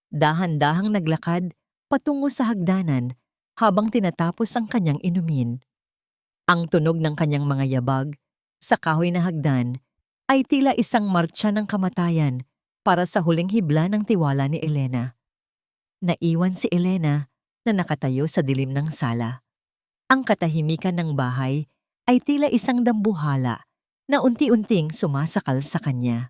Dahan-dahang naglakad patungo sa hagdanan habang tinatapos ang kanyang inumin. Ang tunog ng kanyang mga yabag sa kahoy na hagdan ay tila isang martsa ng kamatayan para sa huling hibla ng tiwala ni Elena. Naiwan si Elena na nakatayo sa dilim ng sala. Ang katahimikan ng bahay ay tila isang dambuhala na unti-unting sumasakal sa kanya.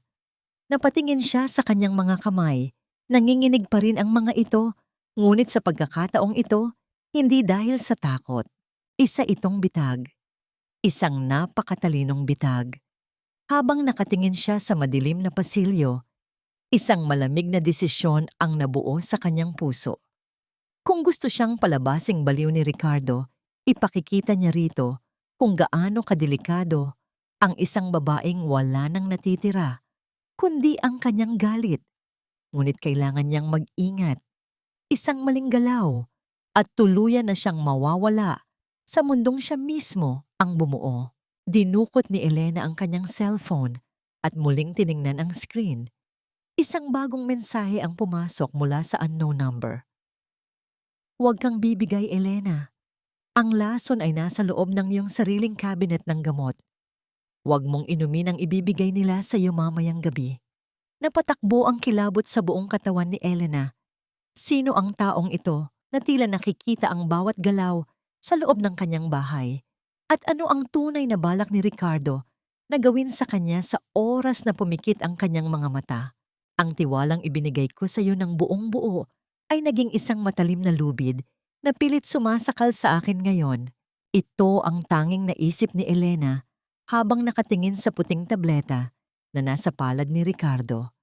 Napatingin siya sa kanyang mga kamay, nanginginig pa rin ang mga ito, ngunit sa pagkakataong ito, hindi dahil sa takot. Isa itong bitag. Isang napakatalinong bitag. Habang nakatingin siya sa madilim na pasilyo, isang malamig na desisyon ang nabuo sa kanyang puso. Kung gusto siyang palabasing baliw ni Ricardo, Ipakikita niya rito kung gaano kadelikado ang isang babaeng wala nang natitira, kundi ang kanyang galit. Ngunit kailangan niyang mag-ingat. Isang maling galaw at tuluyan na siyang mawawala sa mundong siya mismo ang bumuo. Dinukot ni Elena ang kanyang cellphone at muling tiningnan ang screen. Isang bagong mensahe ang pumasok mula sa unknown number. Huwag kang bibigay, Elena. Ang lason ay nasa loob ng iyong sariling cabinet ng gamot. Huwag mong inumin ang ibibigay nila sa iyo mamayang gabi. Napatakbo ang kilabot sa buong katawan ni Elena. Sino ang taong ito na tila nakikita ang bawat galaw sa loob ng kanyang bahay? At ano ang tunay na balak ni Ricardo na gawin sa kanya sa oras na pumikit ang kanyang mga mata? Ang tiwalang ibinigay ko sa iyo ng buong buo ay naging isang matalim na lubid na pilit sumasakal sa akin ngayon. Ito ang tanging naisip ni Elena habang nakatingin sa puting tableta na nasa palad ni Ricardo.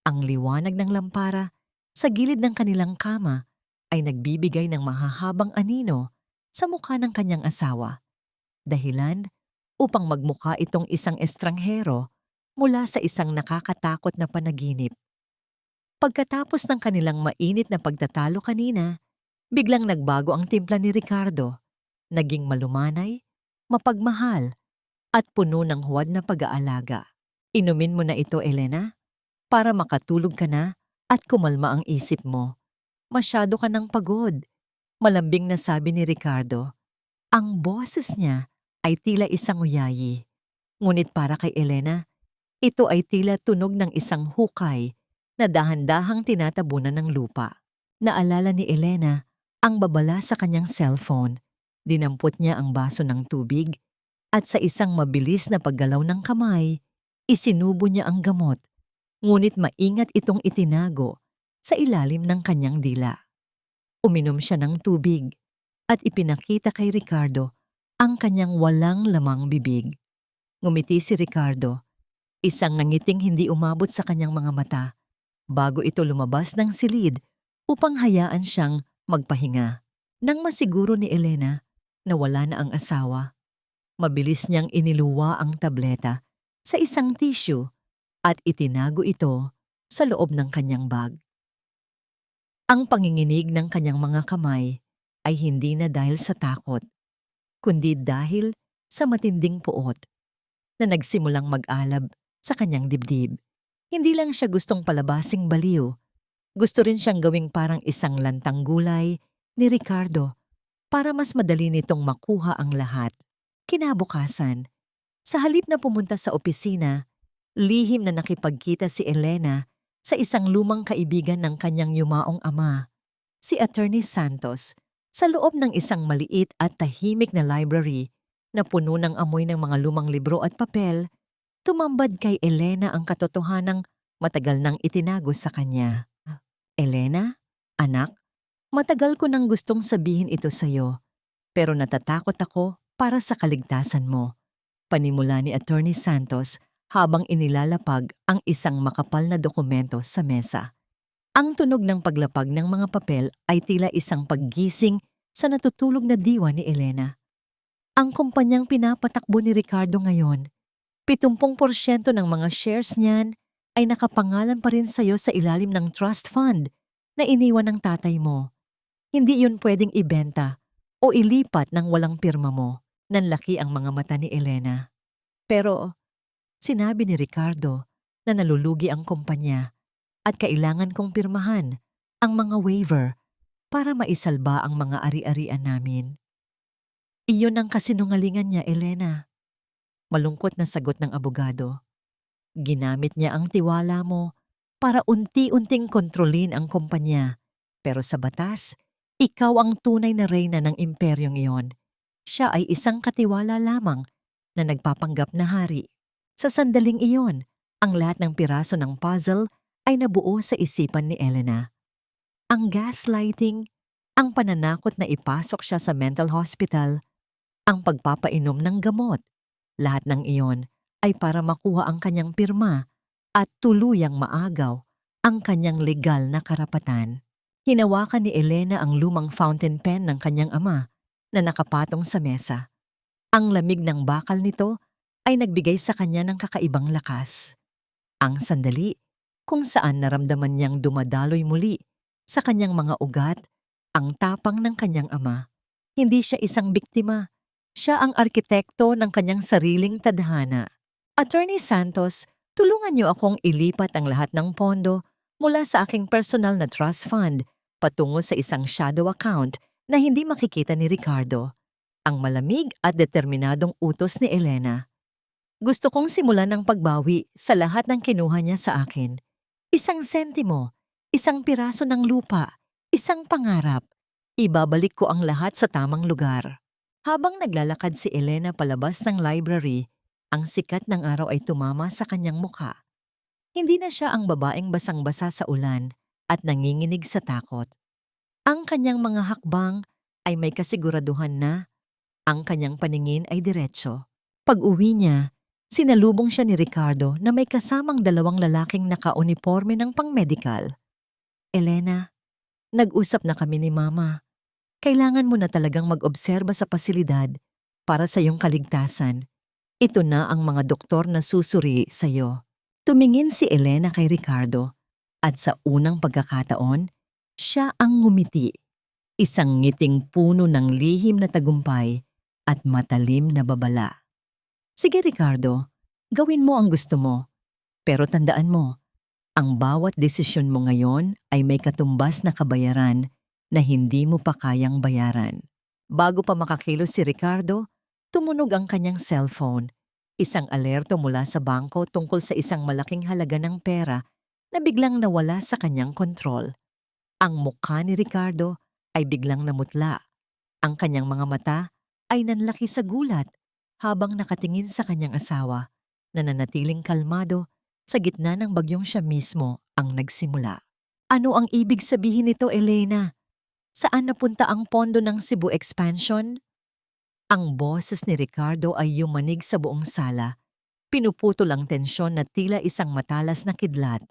Ang liwanag ng lampara sa gilid ng kanilang kama ay nagbibigay ng mahahabang anino sa mukha ng kanyang asawa. Dahilan upang magmukha itong isang estranghero mula sa isang nakakatakot na panaginip. Pagkatapos ng kanilang mainit na pagtatalo kanina, biglang nagbago ang timpla ni Ricardo. Naging malumanay, mapagmahal, at puno ng huwad na pag-aalaga. Inumin mo na ito, Elena, para makatulog ka na at kumalma ang isip mo. Masyado ka ng pagod. Malambing na sabi ni Ricardo. Ang boses niya ay tila isang uyayi. Ngunit para kay Elena, ito ay tila tunog ng isang hukay na dahan-dahang tinatabunan ng lupa. Naalala ni Elena ang babala sa kanyang cellphone. Dinampot niya ang baso ng tubig at sa isang mabilis na paggalaw ng kamay, isinubo niya ang gamot. Ngunit maingat itong itinago sa ilalim ng kanyang dila. Uminom siya ng tubig at ipinakita kay Ricardo ang kanyang walang lamang bibig. Ngumiti si Ricardo, isang ngangiting hindi umabot sa kanyang mga mata bago ito lumabas ng silid upang hayaan siyang magpahinga. Nang masiguro ni Elena na wala na ang asawa, mabilis niyang iniluwa ang tableta sa isang tissue at itinago ito sa loob ng kanyang bag. Ang panginginig ng kanyang mga kamay ay hindi na dahil sa takot, kundi dahil sa matinding puot na nagsimulang mag-alab sa kanyang dibdib. Hindi lang siya gustong palabasing baliw, gusto rin siyang gawing parang isang lantang gulay ni Ricardo para mas madali nitong makuha ang lahat. Kinabukasan, sa halip na pumunta sa opisina, lihim na nakipagkita si Elena sa isang lumang kaibigan ng kanyang yumaong ama, si Attorney Santos, sa loob ng isang maliit at tahimik na library na puno ng amoy ng mga lumang libro at papel. Tumambad kay Elena ang katotohanang matagal nang itinago sa kanya. Elena, anak, matagal ko nang gustong sabihin ito sa'yo, pero natatakot ako para sa kaligtasan mo. Panimula ni Attorney Santos habang inilalapag ang isang makapal na dokumento sa mesa. Ang tunog ng paglapag ng mga papel ay tila isang paggising sa natutulog na diwa ni Elena. Ang kumpanyang pinapatakbo ni Ricardo ngayon, 70% ng mga shares niyan ay nakapangalan pa rin sa'yo sa ilalim ng trust fund na iniwan ng tatay mo. Hindi yun pwedeng ibenta o ilipat ng walang pirma mo. Nanlaki ang mga mata ni Elena. Pero sinabi ni Ricardo na nalulugi ang kumpanya at kailangan kong pirmahan ang mga waiver para maisalba ang mga ari-arian namin. Iyon ang kasinungalingan niya, Elena. Malungkot na sagot ng abogado. Ginamit niya ang tiwala mo para unti-unting kontrolin ang kumpanya. Pero sa batas, ikaw ang tunay na reyna ng imperyong iyon. Siya ay isang katiwala lamang na nagpapanggap na hari. Sa sandaling iyon, ang lahat ng piraso ng puzzle ay nabuo sa isipan ni Elena. Ang gaslighting, ang pananakot na ipasok siya sa mental hospital, ang pagpapainom ng gamot, lahat ng iyon ay para makuha ang kanyang pirma at tuluyang maagaw ang kanyang legal na karapatan. Hinawakan ni Elena ang lumang fountain pen ng kanyang ama na nakapatong sa mesa. Ang lamig ng bakal nito ay nagbigay sa kanya ng kakaibang lakas. Ang sandali kung saan naramdaman niyang dumadaloy muli sa kanyang mga ugat ang tapang ng kanyang ama. Hindi siya isang biktima. Siya ang arkitekto ng kanyang sariling tadhana. Attorney Santos, tulungan niyo akong ilipat ang lahat ng pondo mula sa aking personal na trust fund patungo sa isang shadow account na hindi makikita ni Ricardo. Ang malamig at determinadong utos ni Elena. Gusto kong simulan ng pagbawi sa lahat ng kinuha niya sa akin. Isang sentimo, isang piraso ng lupa, isang pangarap. Ibabalik ko ang lahat sa tamang lugar. Habang naglalakad si Elena palabas ng library, ang sikat ng araw ay tumama sa kanyang mukha. Hindi na siya ang babaeng basang-basa sa ulan at nanginginig sa takot. Ang kanyang mga hakbang ay may kasiguraduhan na ang kanyang paningin ay diretso. Pag-uwi niya, sinalubong siya ni Ricardo na may kasamang dalawang lalaking naka-uniforme ng pang-medical. Elena, nag-usap na kami ni Mama. Kailangan mo na talagang mag-obserba sa pasilidad para sa iyong kaligtasan. Ito na ang mga doktor na susuri sa iyo. Tumingin si Elena kay Ricardo at sa unang pagkakataon, siya ang ngumiti. Isang ngiting puno ng lihim na tagumpay at matalim na babala. Sige Ricardo, gawin mo ang gusto mo. Pero tandaan mo, ang bawat desisyon mo ngayon ay may katumbas na kabayaran na hindi mo pa kayang bayaran. Bago pa makakilos si Ricardo, tumunog ang kanyang cellphone. Isang alerto mula sa bangko tungkol sa isang malaking halaga ng pera na biglang nawala sa kanyang kontrol. Ang mukha ni Ricardo ay biglang namutla. Ang kanyang mga mata ay nanlaki sa gulat habang nakatingin sa kanyang asawa na nanatiling kalmado sa gitna ng bagyong siya mismo ang nagsimula. Ano ang ibig sabihin nito, Elena? Saan napunta ang pondo ng Cebu Expansion? Ang boses ni Ricardo ay yumanig sa buong sala. Pinuputol ang tensyon na tila isang matalas na kidlat.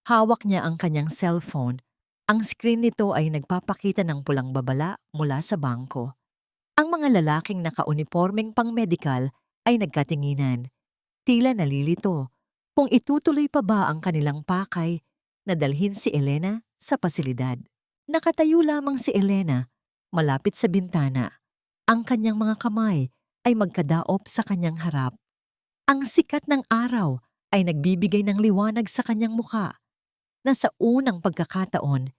Hawak niya ang kanyang cellphone. Ang screen nito ay nagpapakita ng pulang babala mula sa bangko. Ang mga lalaking naka-uniformeng pang-medical ay nagkatinginan. Tila nalilito kung itutuloy pa ba ang kanilang pakay na dalhin si Elena sa pasilidad. Nakatayo lamang si Elena, malapit sa bintana. Ang kanyang mga kamay ay magkadaop sa kanyang harap. Ang sikat ng araw ay nagbibigay ng liwanag sa kanyang mukha na sa unang pagkakataon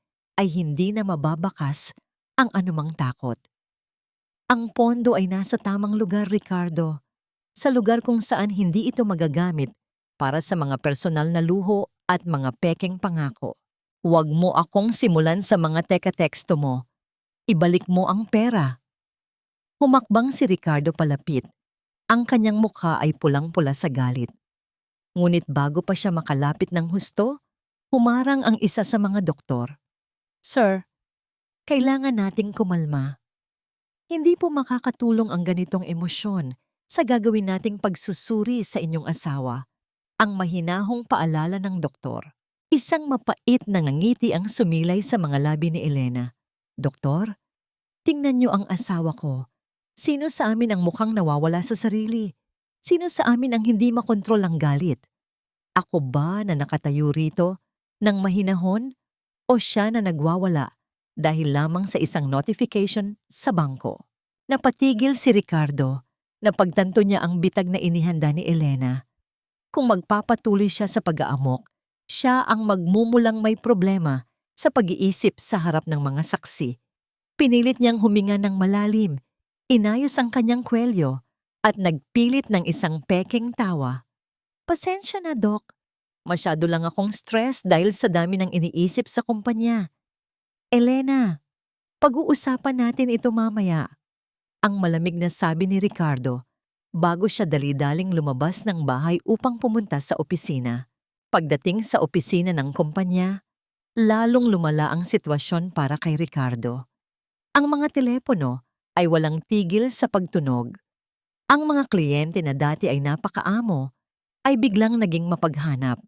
ay hindi na mababakas ang anumang takot. Ang pondo ay nasa tamang lugar, Ricardo. Sa lugar kung saan hindi ito magagamit para sa mga personal na luho at mga pekeng pangako. Huwag mo akong simulan sa mga teka-teksto mo. Ibalik mo ang pera. Humakbang si Ricardo palapit. Ang kanyang mukha ay pulang-pula sa galit. Ngunit bago pa siya makalapit ng husto, humarang ang isa sa mga doktor. Sir, kailangan nating kumalma. Hindi po makakatulong ang ganitong emosyon sa gagawin nating pagsusuri sa inyong asawa. Ang mahinahong paalala ng doktor. Isang mapait na ngangiti ang sumilay sa mga labi ni Elena. Doktor, tingnan niyo ang asawa ko. Sino sa amin ang mukhang nawawala sa sarili? Sino sa amin ang hindi makontrol ang galit? Ako ba na nakatayo rito ng mahinahon o siya na nagwawala dahil lamang sa isang notification sa bangko? Napatigil si Ricardo na pagtanto niya ang bitag na inihanda ni Elena. Kung magpapatuloy siya sa pag-aamok, siya ang magmumulang may problema sa pag-iisip sa harap ng mga saksi. Pinilit niyang huminga ng malalim, inayos ang kanyang kwelyo at nagpilit ng isang pekeng tawa. Pasensya na, Doc. Masyado lang akong stress dahil sa dami ng iniisip sa kumpanya. Elena, pag-uusapan natin ito mamaya. Ang malamig na sabi ni Ricardo bago siya dali-daling lumabas ng bahay upang pumunta sa opisina. Pagdating sa opisina ng kumpanya, lalong lumala ang sitwasyon para kay Ricardo. Ang mga telepono ay walang tigil sa pagtunog. Ang mga kliyente na dati ay napakaamo ay biglang naging mapaghanap.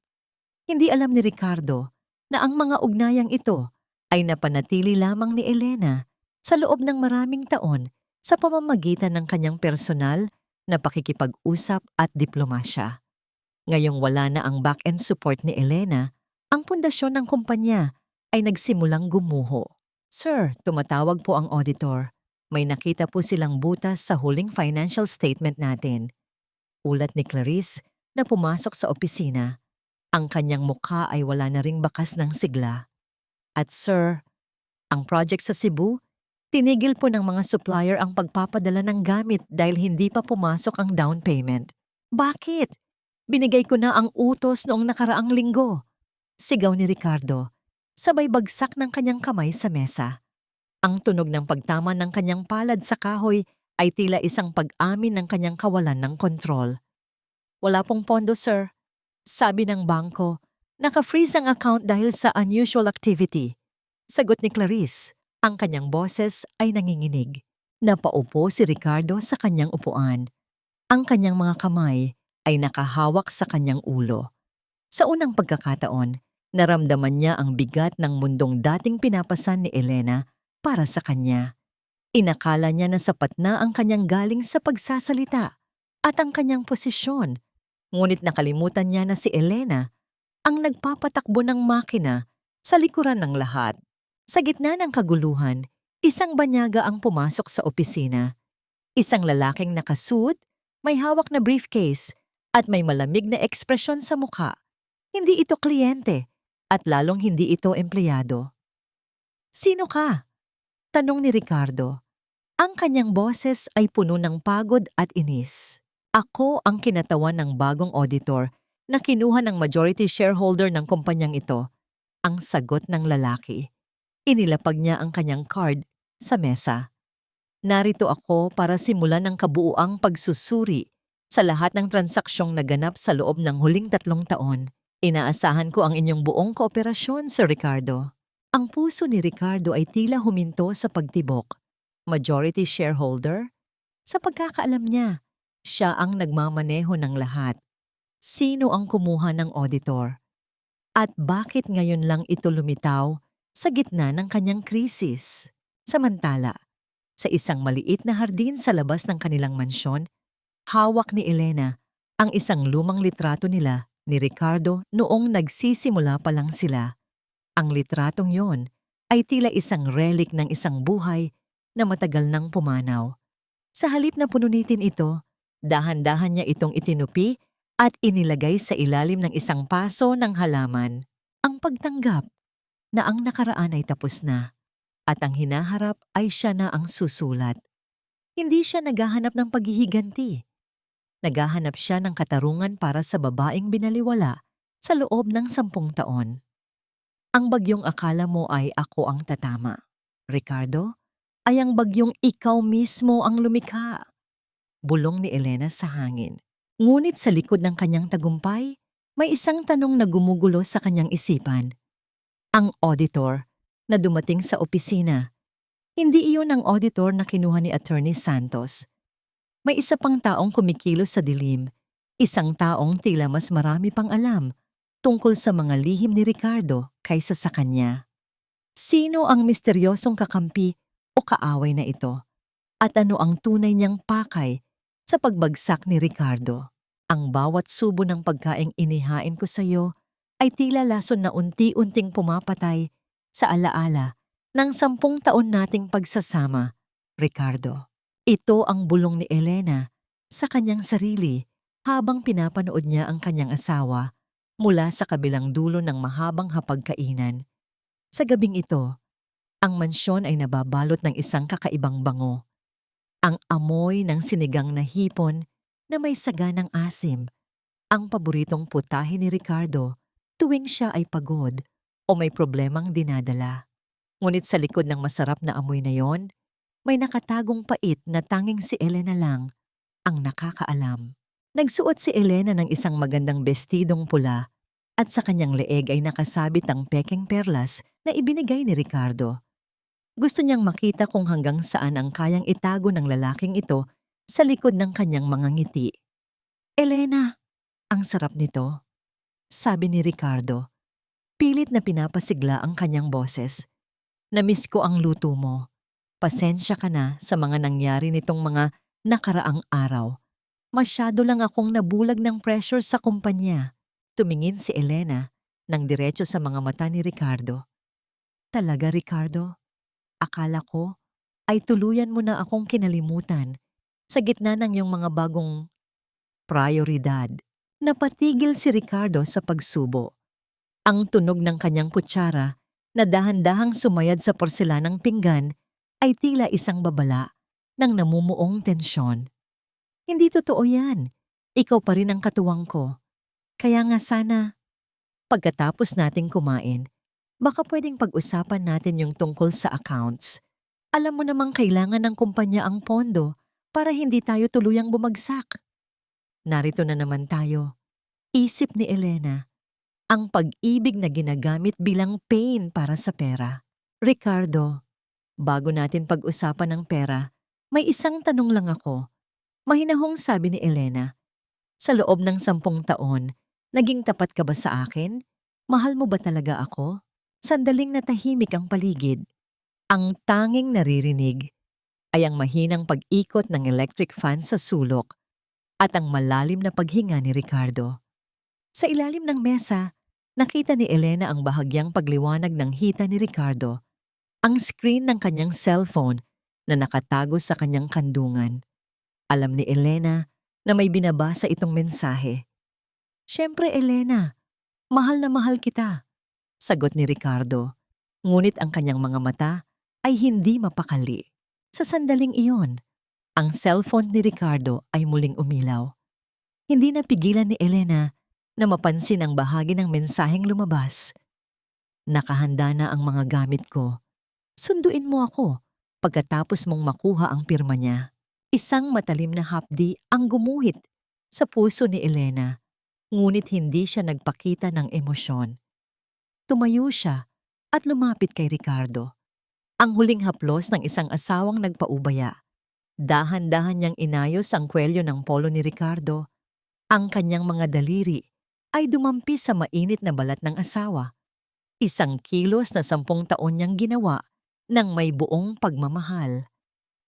Hindi alam ni Ricardo na ang mga ugnayang ito ay napanatili lamang ni Elena sa loob ng maraming taon sa pamamagitan ng kanyang personal na pakikipag-usap at diplomasya. Ngayong wala na ang back-end support ni Elena, ang pundasyon ng kumpanya ay nagsimulang gumuho. Sir, tumatawag po ang auditor. May nakita po silang butas sa huling financial statement natin. Ulat ni Clarice na pumasok sa opisina. Ang kanyang mukha ay wala na ring bakas ng sigla. At sir, ang project sa Cebu, tinigil po ng mga supplier ang pagpapadala ng gamit dahil hindi pa pumasok ang down payment. Bakit? Binigay ko na ang utos noong nakaraang linggo. Sigaw ni Ricardo, sabay bagsak ng kanyang kamay sa mesa. Ang tunog ng pagtama ng kanyang palad sa kahoy ay tila isang pag-amin ng kanyang kawalan ng kontrol. Wala pong pondo, sir. Sabi ng bangko, naka-freeze ang account dahil sa unusual activity. Sagot ni Clarice, ang kanyang boses ay nanginginig. Napaupo si Ricardo sa kanyang upuan. Ang kanyang mga kamay ay nakahawak sa kanyang ulo. Sa unang pagkakataon, naramdaman niya ang bigat ng mundong dating pinapasan ni Elena para sa kanya. Inakala niya na sapat na ang kanyang galing sa pagsasalita at ang kanyang posisyon. Ngunit nakalimutan niya na si Elena ang nagpapatakbo ng makina sa likuran ng lahat. Sa gitna ng kaguluhan, isang banyaga ang pumasok sa opisina. Isang lalaking nakasuot, may hawak na briefcase at may malamig na ekspresyon sa mukha. Hindi ito kliyente at lalong hindi ito empleyado. Sino ka? Tanong ni Ricardo. Ang kanyang boses ay puno ng pagod at inis. Ako ang kinatawan ng bagong auditor na kinuha ng majority shareholder ng kumpanyang ito. Ang sagot ng lalaki. Inilapag niya ang kanyang card sa mesa. Narito ako para simulan ang kabuuang pagsusuri sa lahat ng transaksyong naganap sa loob ng huling 3 taon. Inaasahan ko ang inyong buong kooperasyon, Sir Ricardo. Ang puso ni Ricardo ay tila huminto sa pagtibok. Majority shareholder? Sa pagkakaalam niya, siya ang nagmamaneho ng lahat. Sino ang kumuha ng auditor? At bakit ngayon lang ito lumitaw sa gitna ng kanyang krisis? Samantala, sa isang maliit na hardin sa labas ng kanilang mansyon, hawak ni Elena ang isang lumang litrato nila ni Ricardo noong nagsisimula pa lang sila. Ang litratong yon ay tila isang relic ng isang buhay na matagal nang pumanaw. Sa halip na pununitin ito, dahan-dahan niya itong itinupi at inilagay sa ilalim ng isang paso ng halaman. Ang pagtanggap na ang nakaraan ay tapos na at ang hinaharap ay siya na ang susulat. Hindi siya naghahanap ng paghihiganti. Naghahanap siya ng katarungan para sa babaeng binaliwala sa loob ng 10 taon. Ang bagyong akala mo ay ako ang tatama, Ricardo, ay ang bagyong ikaw mismo ang lumikha. Bulong ni Elena sa hangin. Ngunit sa likod ng kanyang tagumpay, may isang tanong na gumugulo sa kanyang isipan. Ang auditor na dumating sa opisina. Hindi iyon ang auditor na kinuha ni Attorney Santos. May isa pang taong kumikilos sa dilim, isang taong tila mas marami pang alam tungkol sa mga lihim ni Ricardo kaysa sa kanya. Sino ang misteryosong kakampi o kaaway na ito? At ano ang tunay niyang pakay sa pagbagsak ni Ricardo? Ang bawat subo ng pagkaing inihain ko sa iyo ay tila lason na unti-unting pumapatay sa alaala ng 10 taon nating pagsasama, Ricardo. Ito ang bulong ni Elena sa kanyang sarili habang pinapanood niya ang kanyang asawa mula sa kabilang dulo ng mahabang hapagkainan. Sa gabing ito, ang mansyon ay nababalot ng isang kakaibang bango. Ang amoy ng sinigang na hipon na may saganang asim, ang paboritong putahe ni Ricardo tuwing siya ay pagod o may problemang dinadala. Ngunit sa likod ng masarap na amoy na yon, may nakatagong pait na tanging si Elena lang ang nakakaalam. Nagsuot si Elena ng isang magandang bestidong pula at sa kanyang leeg ay nakasabit ang pekeng perlas na ibinigay ni Ricardo. Gusto niyang makita kung hanggang saan ang kayang itago ng lalaking ito sa likod ng kanyang mga ngiti. Elena, ang sarap nito, sabi ni Ricardo. Pilit na pinapasigla ang kanyang boses. Namiss ko ang luto mo. Pasensya ka na sa mga nangyari nitong mga nakaraang araw. Masyado lang akong nabulag ng pressure sa kumpanya. Tumingin si Elena ng diretso sa mga mata ni Ricardo. Talaga, Ricardo? Akala ko ay tuluyan mo na akong kinalimutan sa gitna ng iyong mga bagong prioridad. Napatigil si Ricardo sa pagsubo. Ang tunog ng kanyang kutsara na dahan-dahang sumayad sa porselanang pinggan ay tila isang babala ng namumuong tensyon. Hindi totoo yan. Ikaw pa rin ang katuwang ko. Kaya nga sana, pagkatapos nating kumain, baka pwedeng pag-usapan natin yung tungkol sa accounts. Alam mo namang kailangan ng kumpanya ang pondo para hindi tayo tuluyang bumagsak. Narito na naman tayo. Isip ni Elena, ang pag-ibig na ginagamit bilang pain para sa pera. Ricardo, bago natin pag-usapan ng pera, may isang tanong lang ako. Mahinahong sabi ni Elena, sa loob ng 10 taon, naging tapat ka ba sa akin? Mahal mo ba talaga ako? Sandaling natahimik ang paligid. Ang tanging naririnig ay ang mahinang pag-ikot ng electric fan sa sulok at ang malalim na paghinga ni Ricardo. Sa ilalim ng mesa, nakita ni Elena ang bahagyang pagliwanag ng hita ni Ricardo, ang screen ng kanyang cellphone na nakatago sa kanyang kandungan. Alam ni Elena na may binabasa itong mensahe. Siyempre, Elena, mahal na mahal kita, sagot ni Ricardo. Ngunit ang kanyang mga mata ay hindi mapakali. Sa sandaling iyon, ang cellphone ni Ricardo ay muling umilaw. Hindi napigilan ni Elena na mapansin ang bahagi ng mensaheng lumabas. Nakahanda na ang mga gamit ko. Sunduin mo ako pagkatapos mong makuha ang pirma niya. Isang matalim na hapdi ang gumuhit sa puso ni Elena, ngunit hindi siya nagpakita ng emosyon. Tumayo siya at lumapit kay Ricardo. Ang huling haplos ng isang asawang nagpaubaya. Dahan-dahan niyang inayos ang kwelyo ng polo ni Ricardo. Ang kanyang mga daliri ay dumampi sa mainit na balat ng asawa. Isang kilos na 10 taon niyang ginawa ng may buong pagmamahal.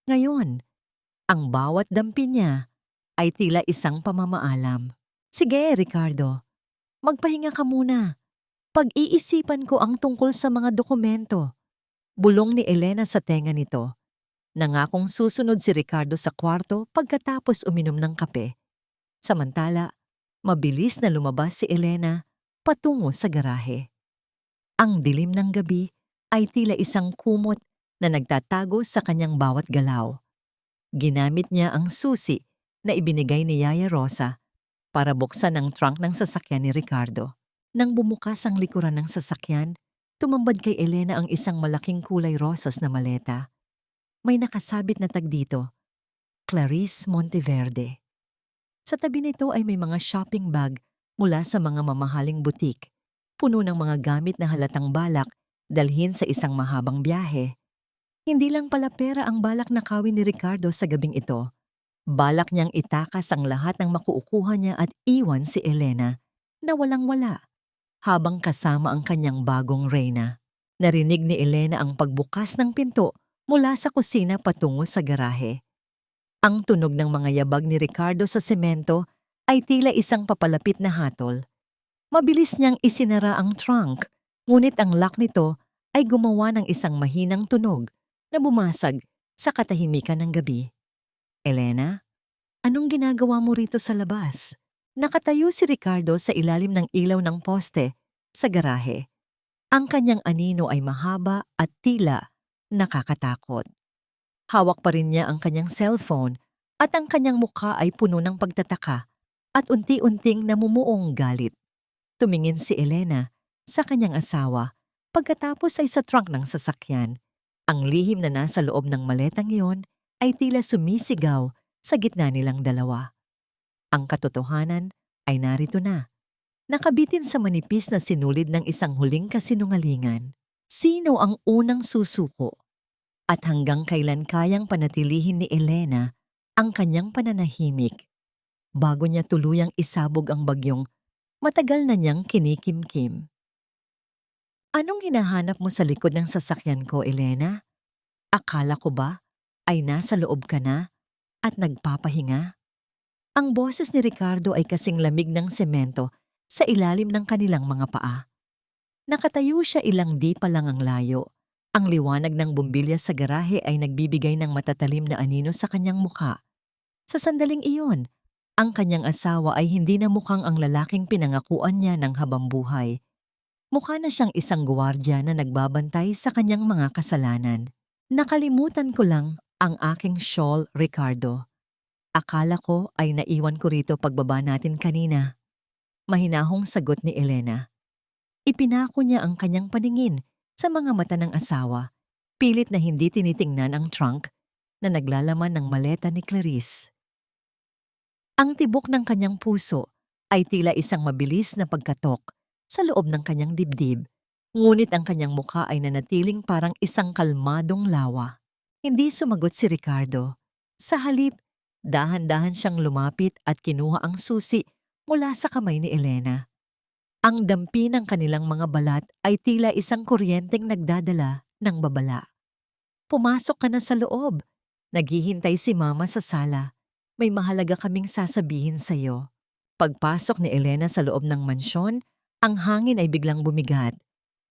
Ngayon, ang bawat dampi niya ay tila isang pamamaalam. Sige, Ricardo, magpahinga ka muna. Pag-iisipan ko ang tungkol sa mga dokumento. Bulong ni Elena sa tenga nito. Nangakong susunod si Ricardo sa kwarto pagkatapos uminom ng kape. Samantala, mabilis na lumabas si Elena patungo sa garahe. Ang dilim ng gabi ay tila isang kumot na nagtatago sa kanyang bawat galaw. Ginamit niya ang susi na ibinigay ni Yaya Rosa para buksan ang trunk ng sasakyan ni Ricardo. Nang bumukas ang likuran ng sasakyan, tumambad kay Elena ang isang malaking kulay rosas na maleta. May nakasabit na tag dito, Clarice Monteverde. Sa tabi nito ay may mga shopping bag mula sa mga mamahaling butik, puno ng mga gamit na halatang balak dalhin sa isang mahabang biyahe. Hindi lang pala pera ang balak na kawin ni Ricardo sa gabing ito. Balak niyang itakas ang lahat ng makukuha niya at iwan si Elena na walang-wala habang kasama ang kanyang bagong reyna. Narinig ni Elena ang pagbukas ng pinto mula sa kusina patungo sa garahe. Ang tunog ng mga yabag ni Ricardo sa semento ay tila isang papalapit na hatol. Mabilis niyang isinara ang trunk, ngunit ang lock nito ay gumawa ng isang mahinang tunog na bumasag sa katahimikan ng gabi. Elena, anong ginagawa mo rito sa labas? Nakatayo si Ricardo sa ilalim ng ilaw ng poste sa garahe. Ang kanyang anino ay mahaba at tila nakakatakot. Hawak pa rin niya ang kanyang cellphone at ang kanyang mukha ay puno ng pagtataka at unti-unting namumuong galit. Tumingin si Elena sa kanyang asawa pagkatapos ay sa trunk ng sasakyan. Ang lihim na nasa loob ng maletang iyon ay tila sumisigaw sa gitna nilang dalawa. Ang katotohanan ay narito na. Nakabitin sa manipis na sinulid ng isang huling kasinungalingan. Sino ang unang susuko? At hanggang kailan kayang panatilihin ni Elena ang kanyang pananahimik bago niya tuluyang isabog ang bagyong matagal na niyang kinikimkim. Anong hinahanap mo sa likod ng sasakyan ko, Elena? Akala ko ba ay nasa loob ka na at nagpapahinga? Ang boses ni Ricardo ay kasing lamig ng semento sa ilalim ng kanilang mga paa. Nakatayo siya ilang di pa lang ang layo. Ang liwanag ng bumbilya sa garahe ay nagbibigay ng matatalim na anino sa kanyang mukha. Sa sandaling iyon, ang kanyang asawa ay hindi na mukhang ang lalaking pinangakuan niya ng habambuhay. Mukha na siyang isang gwardiya na nagbabantay sa kanyang mga kasalanan. Nakalimutan ko lang ang aking shawl, Ricardo. Akala ko ay naiwan ko rito pagbaba natin kanina. Mahinahong sagot ni Elena. Ipinako niya ang kanyang paningin sa mga mata ng asawa, pilit na hindi tinitingnan ang trunk na naglalaman ng maleta ni Clarice. Ang tibok ng kanyang puso ay tila isang mabilis na pagkatok sa loob ng kanyang dibdib, ngunit ang kanyang mukha ay nanatiling parang isang kalmadong lawa. Hindi sumagot si Ricardo. Sa halip, dahan-dahan siyang lumapit at kinuha ang susi mula sa kamay ni Elena. Ang dampi ng kanilang mga balat ay tila isang kuryenteng nagdadala ng babala. Pumasok ka na sa loob. Naghihintay si Mama sa sala. May mahalaga kaming sasabihin sa iyo. Pagpasok ni Elena sa loob ng mansyon, ang hangin ay biglang bumigat.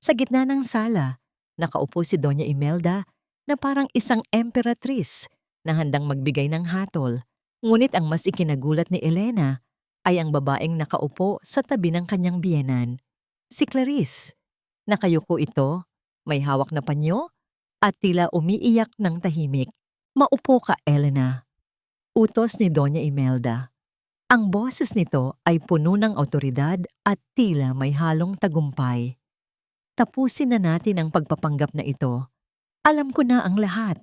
Sa gitna ng sala, nakaupo si Doña Imelda na parang isang emperatrice na handang magbigay ng hatol. Ngunit ang mas ikinagulat ni Elena ay ang babaeng nakaupo sa tabi ng kanyang biyenan. Si Clarice. Nakayuko ito, may hawak na panyo, at tila umiiyak ng tahimik. Maupo ka, Elena. Utos ni Doña Imelda. Ang boses nito ay puno ng awtoridad at tila may halong tagumpay. Tapusin na natin ang pagpapanggap na ito. Alam ko na ang lahat.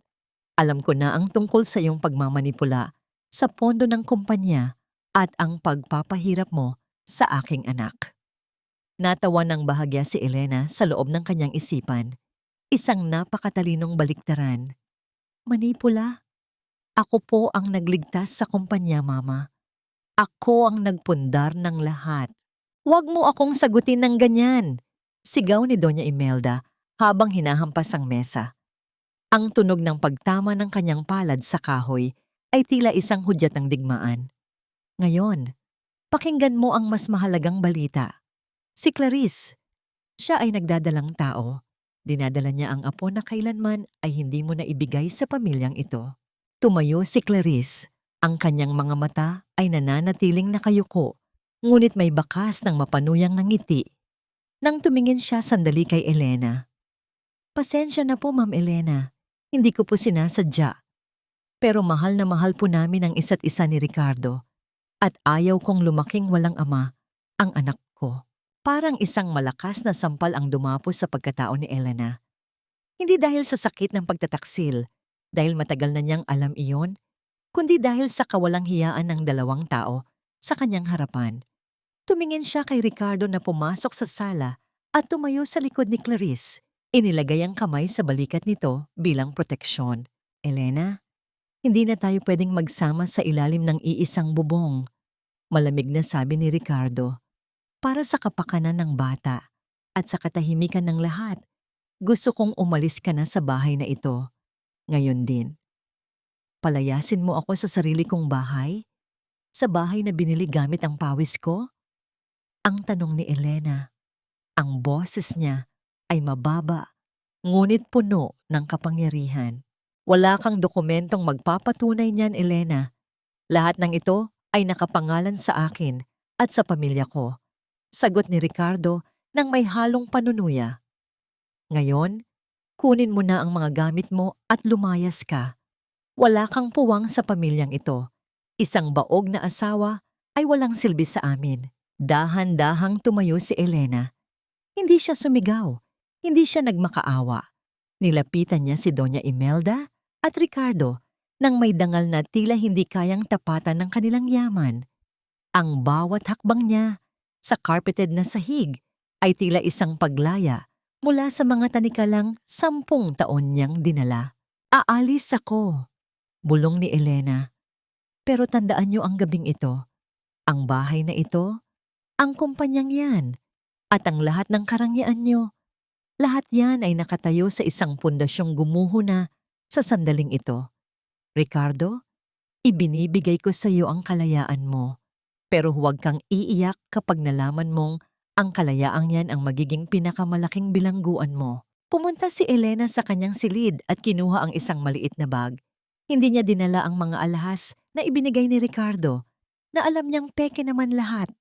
Alam ko na ang tungkol sa iyong pagmamanipula sa pondo ng kumpanya at ang pagpapahirap mo sa aking anak. Natawa ng bahagya si Elena sa loob ng kanyang isipan. Isang napakatalinong baliktaran. Manipula? Ako po ang nagligtas sa kumpanya, Mama. Ako ang nagpundar ng lahat. Huwag mo akong sagutin ng ganyan, sigaw ni Doña Imelda habang hinahampas ang mesa. Ang tunog ng pagtama ng kanyang palad sa kahoy ay tila isang hudyat ng digmaan. Ngayon, pakinggan mo ang mas mahalagang balita. Si Clarice, siya ay nagdadalang tao. Dinadala niya ang apo na kailanman ay hindi mo na ibigay sa pamilyang ito. Tumayo si Clarice. Ang kanyang mga mata ay nananatiling nakayuko, ngunit may bakas ng mapanuyang ngiti. Nang tumingin siya sandali kay Elena. Pasensya na po, Ma'am Elena. Hindi ko po sinasadya. Pero mahal na mahal po namin ang isa't isa ni Ricardo. At ayaw kong lumaking walang ama ang anak ko. Parang isang malakas na sampal ang dumapos sa pagkatao ni Elena. Hindi dahil sa sakit ng pagtataksil, dahil matagal na niyang alam iyon, kundi dahil sa kawalang hiyaan ng dalawang tao sa kanyang harapan. Tumingin siya kay Ricardo na pumasok sa sala at tumayo sa likod ni Clarice. Inilagay ang kamay sa balikat nito bilang proteksyon. Elena, hindi na tayo pwedeng magsama sa ilalim ng iisang bubong. Malamig na sabi ni Ricardo. Para sa kapakanan ng bata at sa katahimikan ng lahat, gusto kong umalis ka na sa bahay na ito. Ngayon din. Palayasin mo ako sa sarili kong bahay? Sa bahay na binili gamit ang pawis ko? Ang tanong ni Elena. Ang boses niya ay mababa, ngunit puno ng kapangyarihan. Wala kang dokumentong magpapatunay niyan, Elena. Lahat ng ito ay nakapangalan sa akin at sa pamilya ko. Sagot ni Ricardo nang may halong panunuya. Ngayon, kunin mo na ang mga gamit mo at lumayas ka. Wala kang puwang sa pamilyang ito. Isang baog na asawa ay walang silbi sa amin. Dahan-dahang tumayo si Elena. Hindi siya sumigaw. Hindi siya nagmakaawa. Nilapitan niya si Doña Imelda at Ricardo nang may dangal na tila hindi kayang tapatan ng kanilang yaman. Ang bawat hakbang niya sa carpeted na sahig ay tila isang paglaya mula sa mga tanikalang 10 taon niyang dinala. Aalis ako, bulong ni Elena. Pero tandaan niyo ang gabing ito, ang bahay na ito, ang kumpanyang yan, at ang lahat ng karangyaan niyo. Lahat yan ay nakatayo sa isang pundasyong gumuho na Sa sandaling ito, Ricardo, ibinibigay ko sa iyo ang kalayaan mo, pero huwag kang iiyak kapag nalaman mong ang kalayaang yan ang magiging pinakamalaking bilangguan mo. Pumunta si Elena sa kanyang silid at kinuha ang isang maliit na bag. Hindi niya dinala ang mga alahas na ibinigay ni Ricardo, na alam niyang peke naman lahat.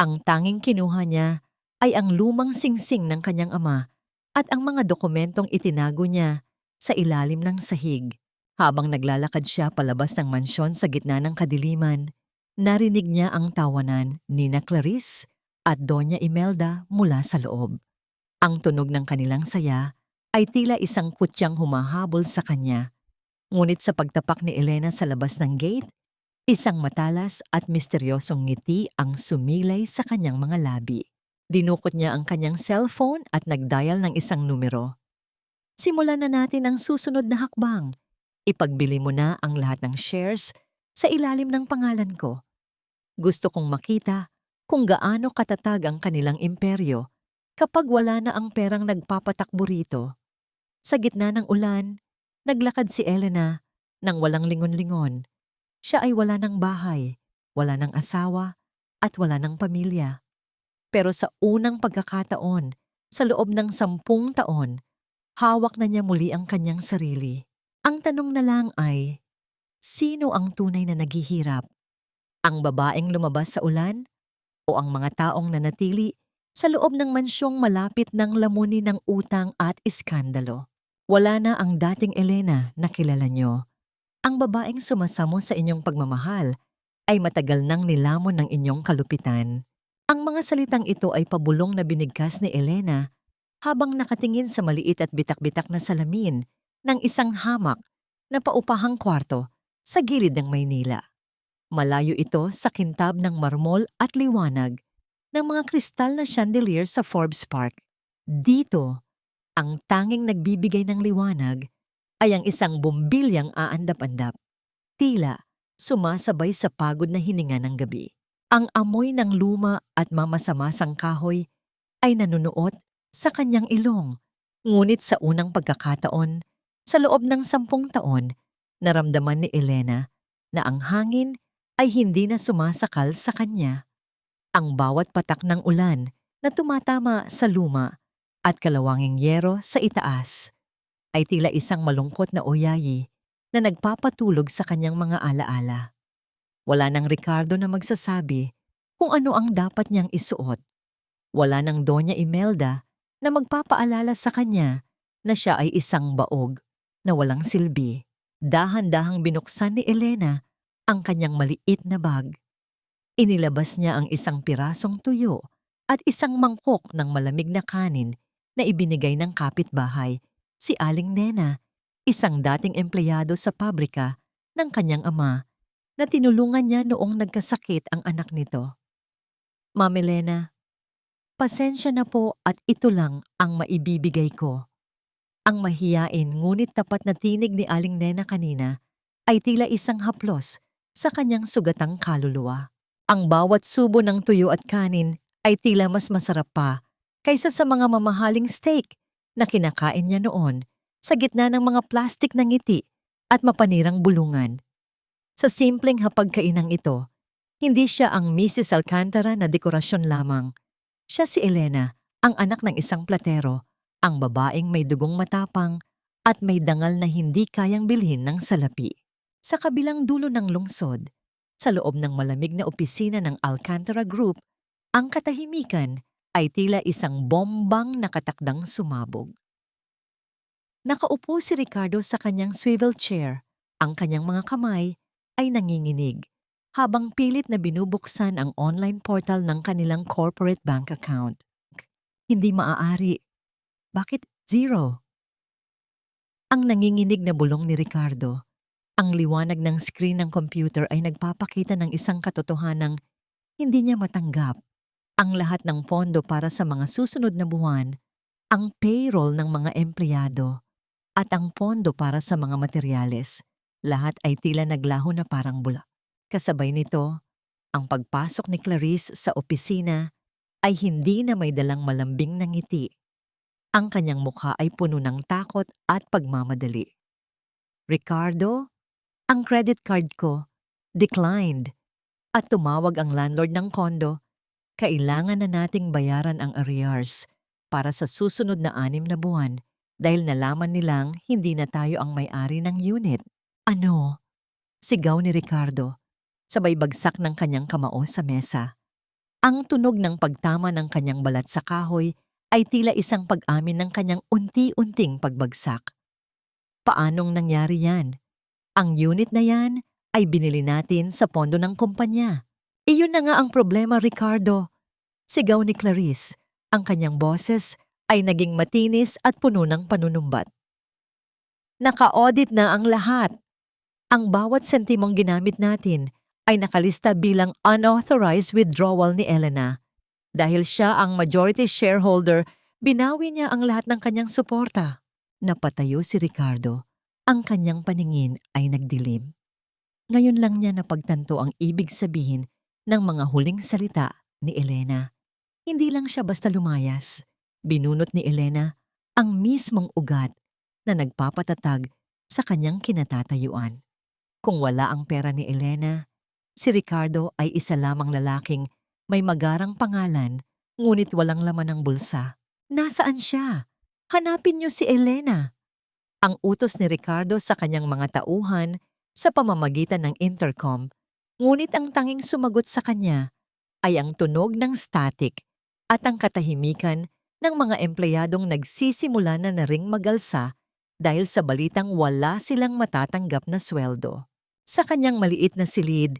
Ang tanging kinuha niya ay ang lumang singsing ng kanyang ama at ang mga dokumentong itinago niya sa ilalim ng sahig. Habang naglalakad siya palabas ng mansyon sa gitna ng kadiliman, narinig niya ang tawanan ni na Clarice at Doña Imelda mula sa loob. Ang tunog ng kanilang saya ay tila isang kutyang humahabol sa kanya. Ngunit sa pagtapak ni Elena sa labas ng gate, isang matalas at misteryosong ngiti ang sumilay sa kanyang mga labi. Dinukot niya ang kanyang cellphone at nagdial ng isang numero. Simulan na natin ang susunod na hakbang. Ipagbili mo na ang lahat ng shares sa ilalim ng pangalan ko. Gusto kong makita kung gaano katatag ang kanilang imperyo kapag wala na ang perang nagpapatakbo rito. Sa gitna ng ulan, naglakad si Elena nang walang lingon-lingon. Siya ay wala ng bahay, wala ng asawa, at wala ng pamilya. Pero sa unang pagkakataon, sa loob ng 10 taon, hawak na niya muli ang kanyang sarili. Ang tanong na lang ay, sino ang tunay na naghihirap? Ang babaeng lumabas sa ulan o ang mga taong nanatili sa loob ng mansyong malapit ng lamuni ng utang at iskandalo? Wala na ang dating Elena na kilala nyo. Ang babaeng sumasamo sa inyong pagmamahal ay matagal nang nilamon ng inyong kalupitan. Ang mga salitang ito ay pabulong na binigkas ni Elena habang nakatingin sa maliit at bitak-bitak na salamin ng isang hamak na paupahang kwarto sa gilid ng Maynila. Malayo ito sa kintab ng marmol at liwanag ng mga kristal na chandelier sa Forbes Park. Dito, ang tanging nagbibigay ng liwanag ay ang isang bumbilyang aandap-andap. Tila sumasabay sa pagod na hininga ng gabi. Ang amoy ng luma at mamasamasang kahoy ay nanunuot sa kanyang ilong. Ngunit sa unang pagkakataon, sa loob ng 10 taon, naramdaman ni Elena na ang hangin ay hindi na sumasakal sa kanya. Ang bawat patak ng ulan na tumatama sa luma at kalawanging yero sa itaas ay tila isang malungkot na oyayi na nagpapatulog sa kanyang mga alaala. Wala nang Ricardo na magsasabi kung ano ang dapat niyang isuot. Wala nang Doña Imelda na magpapaalala sa kanya na siya ay isang baog na walang silbi. Dahan-dahang binuksan ni Elena ang kanyang maliit na bag. Inilabas niya ang isang pirasong tuyo at isang mangkok ng malamig na kanin na ibinigay ng kapitbahay, si Aling Nena, isang dating empleyado sa pabrika ng kanyang ama na tinulungan niya noong nagkasakit ang anak nito. Ma'am Elena, pasensya na po at ito lang ang maibibigay ko. Ang mahiyain ngunit tapat na tinig ni Aling Nena kanina ay tila isang haplos sa kanyang sugatang kaluluwa. Ang bawat subo ng tuyo at kanin ay tila mas masarap pa kaysa sa mga mamahaling steak na kinakain niya noon sa gitna ng mga plastik na ngiti at mapanirang bulungan. Sa simpleng hapagkainang ito, hindi siya ang Mrs. Alcantara na dekorasyon lamang. Siya si Elena, ang anak ng isang platero, ang babaeng may dugong matapang at may dangal na hindi kayang bilhin ng salapi. Sa kabilang dulo ng lungsod, sa loob ng malamig na opisina ng Alcantara Group, ang katahimikan ay tila isang bombang nakatakdang sumabog. Nakaupo si Ricardo sa kanyang swivel chair. Ang kanyang mga kamay ay nanginginig habang pilit na binubuksan ang online portal ng kanilang corporate bank account. Hindi maaari. Bakit zero? Ang nanginginig na bulong ni Ricardo. Ang liwanag ng screen ng computer ay nagpapakita ng isang katotohanang hindi niya matanggap. Ang lahat ng pondo para sa mga susunod na buwan, ang payroll ng mga empleyado, at ang pondo para sa mga materyales, lahat ay tila naglaho na parang bula. Kasabay nito, ang pagpasok ni Clarice sa opisina ay hindi na may dalang malambing na ngiti. Ang kanyang mukha ay puno ng takot at pagmamadali. Ricardo, ang credit card ko, declined. At tumawag ang landlord ng kondo, kailangan na nating bayaran ang arrears para sa susunod na 6 na buwan dahil nalaman nilang hindi na tayo ang may-ari ng unit. Ano? Sigaw ni Ricardo, sabay bagsak ng kanyang kamao sa mesa. Ang tunog ng pagtama ng kanyang balat sa kahoy ay tila isang pag-amin ng kanyang unti-unting pagbagsak. Paanong nangyari yan? Ang unit na yan ay binili natin sa pondo ng kumpanya. Iyon na nga ang problema, Ricardo. Sigaw ni Clarice. Ang kanyang boses ay naging matinis at puno ng panunumbat. Naka-audit na ang lahat. Ang bawat sentimong ginamit natin ay nakalista bilang unauthorized withdrawal ni Elena. Dahil siya ang majority shareholder, binawi niya ang lahat ng kanyang suporta. Napatayo si Ricardo. Ang kanyang paningin ay nagdilim. Ngayon lang niya napagtanto ang ibig sabihin ng mga huling salita ni Elena. Hindi lang siya basta lumayas. Binunot ni Elena ang mismong ugat na nagpapatatag sa kanyang kinatatayuan. Kung wala ang pera ni Elena, si Ricardo ay isa lamang lalaking may magarang pangalan ngunit walang laman ng bulsa. Nasaan siya? Hanapin niyo si Elena. Ang utos ni Ricardo sa kanyang mga tauhan sa pamamagitan ng intercom, ngunit ang tanging sumagot sa kanya ay ang tunog ng static at ang katahimikan ng mga empleyadong nagsisimula na ring magalsa dahil sa balitang wala silang matatanggap na sweldo. Sa kanyang maliit na silid,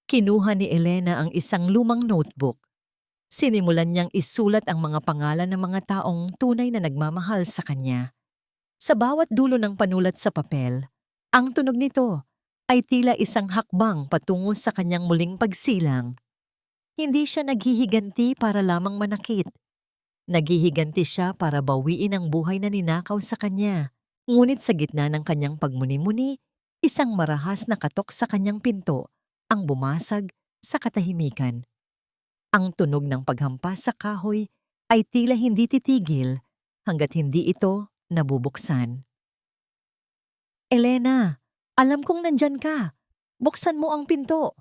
kinuha ni Elena ang isang lumang notebook. Sinimulan niyang isulat ang mga pangalan ng mga taong tunay na nagmamahal sa kanya. Sa bawat dulo ng panulat sa papel, ang tunog nito ay tila isang hakbang patungo sa kanyang muling pagsilang. Hindi siya naghihiganti para lamang manakit. Naghihiganti siya para bawiin ang buhay na ninakaw sa kanya. Ngunit sa gitna ng kanyang pagmuni-muni, isang marahas na katok sa kanyang pinto ang bumasag sa katahimikan. Ang tunog ng paghampas sa kahoy ay tila hindi titigil hanggat hindi ito nabubuksan. Elena, alam kong nandyan ka. Buksan mo ang pinto.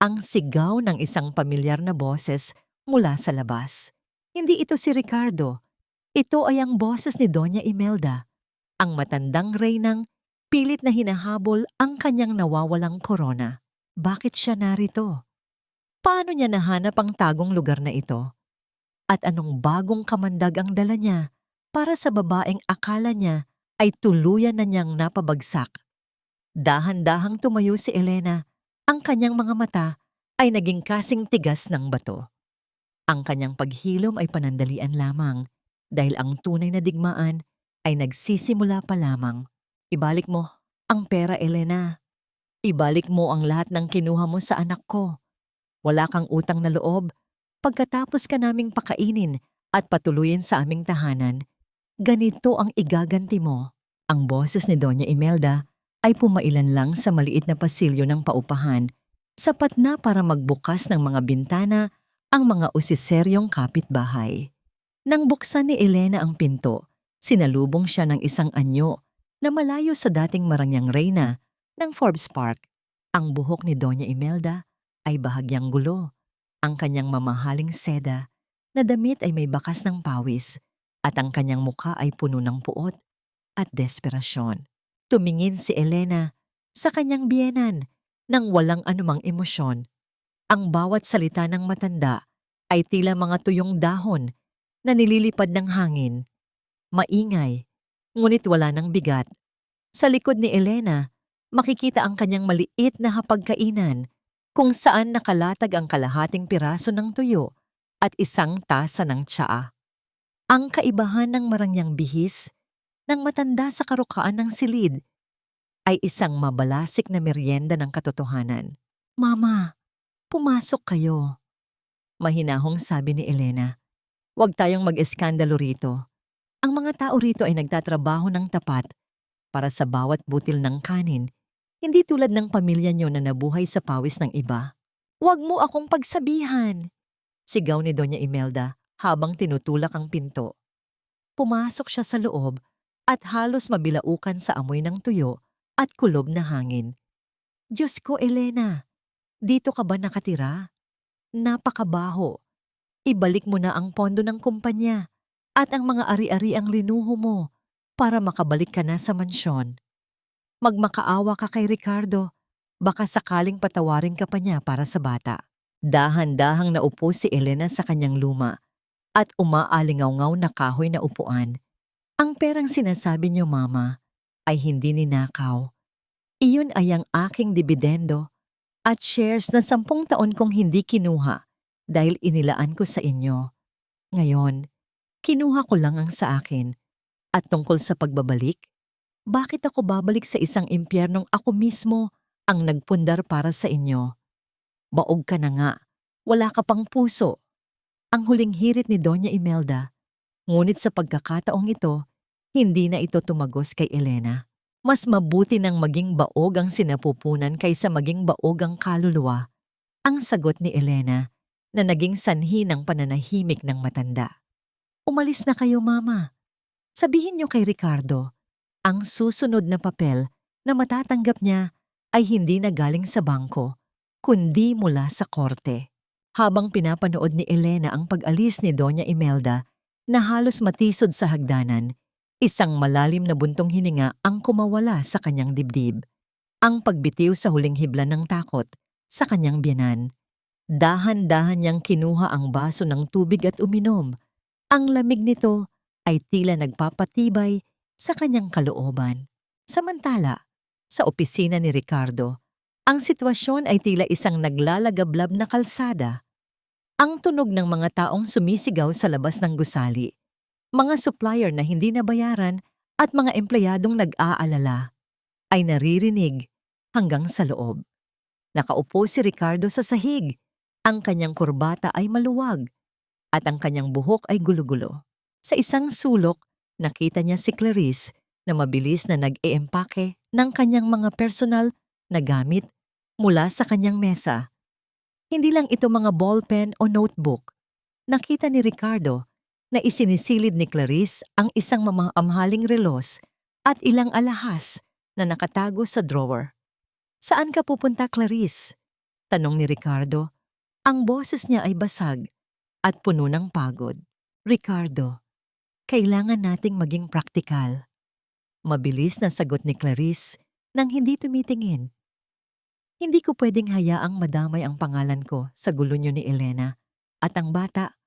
Ang sigaw ng isang pamilyar na boses mula sa labas. Hindi ito si Ricardo. Ito ay ang boses ni Doña Imelda, ang matandang reynang pilit na hinahabol ang kanyang nawawalang korona. Bakit siya narito? Paano niya nahanap ang tagong lugar na ito? At anong bagong kamandag ang dala niya para sa babaeng akala niya ay tuluyan na niyang napabagsak? Dahan-dahang tumayo si Elena. Ang kanyang mga mata ay naging kasing tigas ng bato. Ang kanyang paghilom ay panandalian lamang dahil ang tunay na digmaan ay nagsisimula pa lamang. Ibalik mo ang pera, Elena. Ibalik mo ang lahat ng kinuha mo sa anak ko. Wala kang utang na loob. Pagkatapos ka naming pakainin at patuluyin sa aming tahanan, ganito ang igaganti mo. Ang boses ni Doña Imelda ay pumailan lang sa maliit na pasilyo ng paupahan, sapat na para magbukas ng mga bintana ang mga usiseryong kapitbahay. Nang buksan ni Elena ang pinto, sinalubong siya ng isang anyo na malayo sa dating marangyang reyna ng Forbes Park. Ang buhok ni Doña Imelda ay bahagyang gulo. Ang kanyang mamahaling seda na damit ay may bakas ng pawis at ang kanyang mukha ay puno ng puot at desperasyon. Tumingin si Elena sa kanyang biyenan nang walang anumang emosyon. Ang bawat salita ng matanda ay tila mga tuyong dahon na nililipad ng hangin. Maingay, ngunit wala ng bigat. Sa likod ni Elena, makikita ang kanyang maliit na hapagkainan kung saan nakalatag ang kalahating piraso ng tuyo at isang tasa ng tsaa. Ang kaibahan ng marangyang bihis ng matanda sa karukaan ng silid ay isang mabalasik na merienda ng katotohanan. Mama, pumasok kayo. Mahinahong sabi ni Elena. Huwag tayong mag-eskandalo rito. Ang mga tao rito ay nagtatrabaho ng tapat para sa bawat butil ng kanin, hindi tulad ng pamilya niyo na nabuhay sa pawis ng iba. Huwag mo akong pagsabihan, sigaw ni Doña Imelda habang tinutulak ang pinto. Pumasok siya sa loob at halos mabilaukan sa amoy ng tuyo at kulob na hangin. Diyos ko, Elena, dito ka ba nakatira? Napakabaho. Ibalik mo na ang pondo ng kumpanya at ang mga ari-ari ang linuho mo para makabalik ka na sa mansyon. Magmakaawa ka kay Ricardo. Baka sakaling patawarin ka pa niya para sa bata. Dahan-dahang naupo si Elena sa kanyang luma at umaalingaw-ngaw na kahoy na upuan. Ang perang sinasabi niyo, Mama, ay hindi ninakaw. Iyon ay ang aking dibidendo at shares na 10 taon kong hindi kinuha dahil inilaan ko sa inyo. Ngayon, kinuha ko lang ang sa akin. At tungkol sa pagbabalik, bakit ako babalik sa isang impyernong ako mismo ang nagpundar para sa inyo? Baog ka na nga, wala ka pang puso. Ang huling hirit ni Doña Imelda, ngunit sa pagkakataong ito, hindi na ito tumagos kay Elena. Mas mabuti nang maging baog ang sinapupunan kaysa maging baog ang kaluluwa. Ang sagot ni Elena na naging sanhi ng pananahimik ng matanda. Umalis na kayo, Mama. Sabihin niyo kay Ricardo, ang susunod na papel na matatanggap niya ay hindi na galing sa bangko, kundi mula sa korte. Habang pinapanood ni Elena ang pag-alis ni Doña Imelda na halos matisod sa hagdanan, isang malalim na buntong hininga ang kumawala sa kanyang dibdib. Ang pagbitiw sa huling hibla ng takot sa kanyang biyanan. Dahan-dahan niyang kinuha ang baso ng tubig at uminom. Ang lamig nito ay tila nagpapatibay sa kanyang kalooban. Samantala, sa opisina ni Ricardo, ang sitwasyon ay tila isang naglalagablab na kalsada. Ang tunog ng mga taong sumisigaw sa labas ng gusali, mga supplier na hindi nabayaran at mga empleyadong nag-aalala ay naririnig hanggang sa loob. Nakaupo si Ricardo sa sahig. Ang kanyang kurbata ay maluwag at ang kanyang buhok ay gulo-gulo. Sa isang sulok, nakita niya si Clarice na mabilis na nag-eempake ng kanyang mga personal na gamit mula sa kanyang mesa. Hindi lang ito mga ballpen o notebook. Nakita ni Ricardo na isinisilid ni Clarice ang isang mamahamhaling relos at ilang alahas na nakatago sa drawer. Saan ka pupunta, Clarice? Tanong ni Ricardo. Ang boses niya ay basag at puno ng pagod. Ricardo, kailangan nating maging praktikal. Mabilis na sagot ni Clarice nang hindi tumitingin. Hindi ko pwedeng hayaang madamay ang pangalan ko sa gulo niyo ni Elena. At ang bata,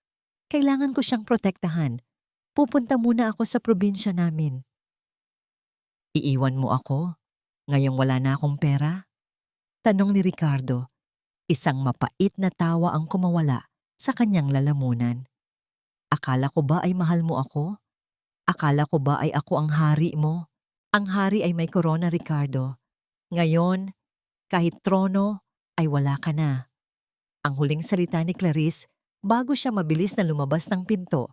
kailangan ko siyang protektahan. Pupunta muna ako sa probinsya namin. Iiwan mo ako? Ngayong wala na akong pera? Tanong ni Ricardo. Isang mapait na tawa ang kumawala sa kanyang lalamunan. Akala ko ba ay mahal mo ako? Akala ko ba ay ako ang hari mo? Ang hari ay may korona, Ricardo. Ngayon, kahit trono, ay wala ka na. Ang huling salita ni Clarice bago siya mabilis na lumabas ng pinto.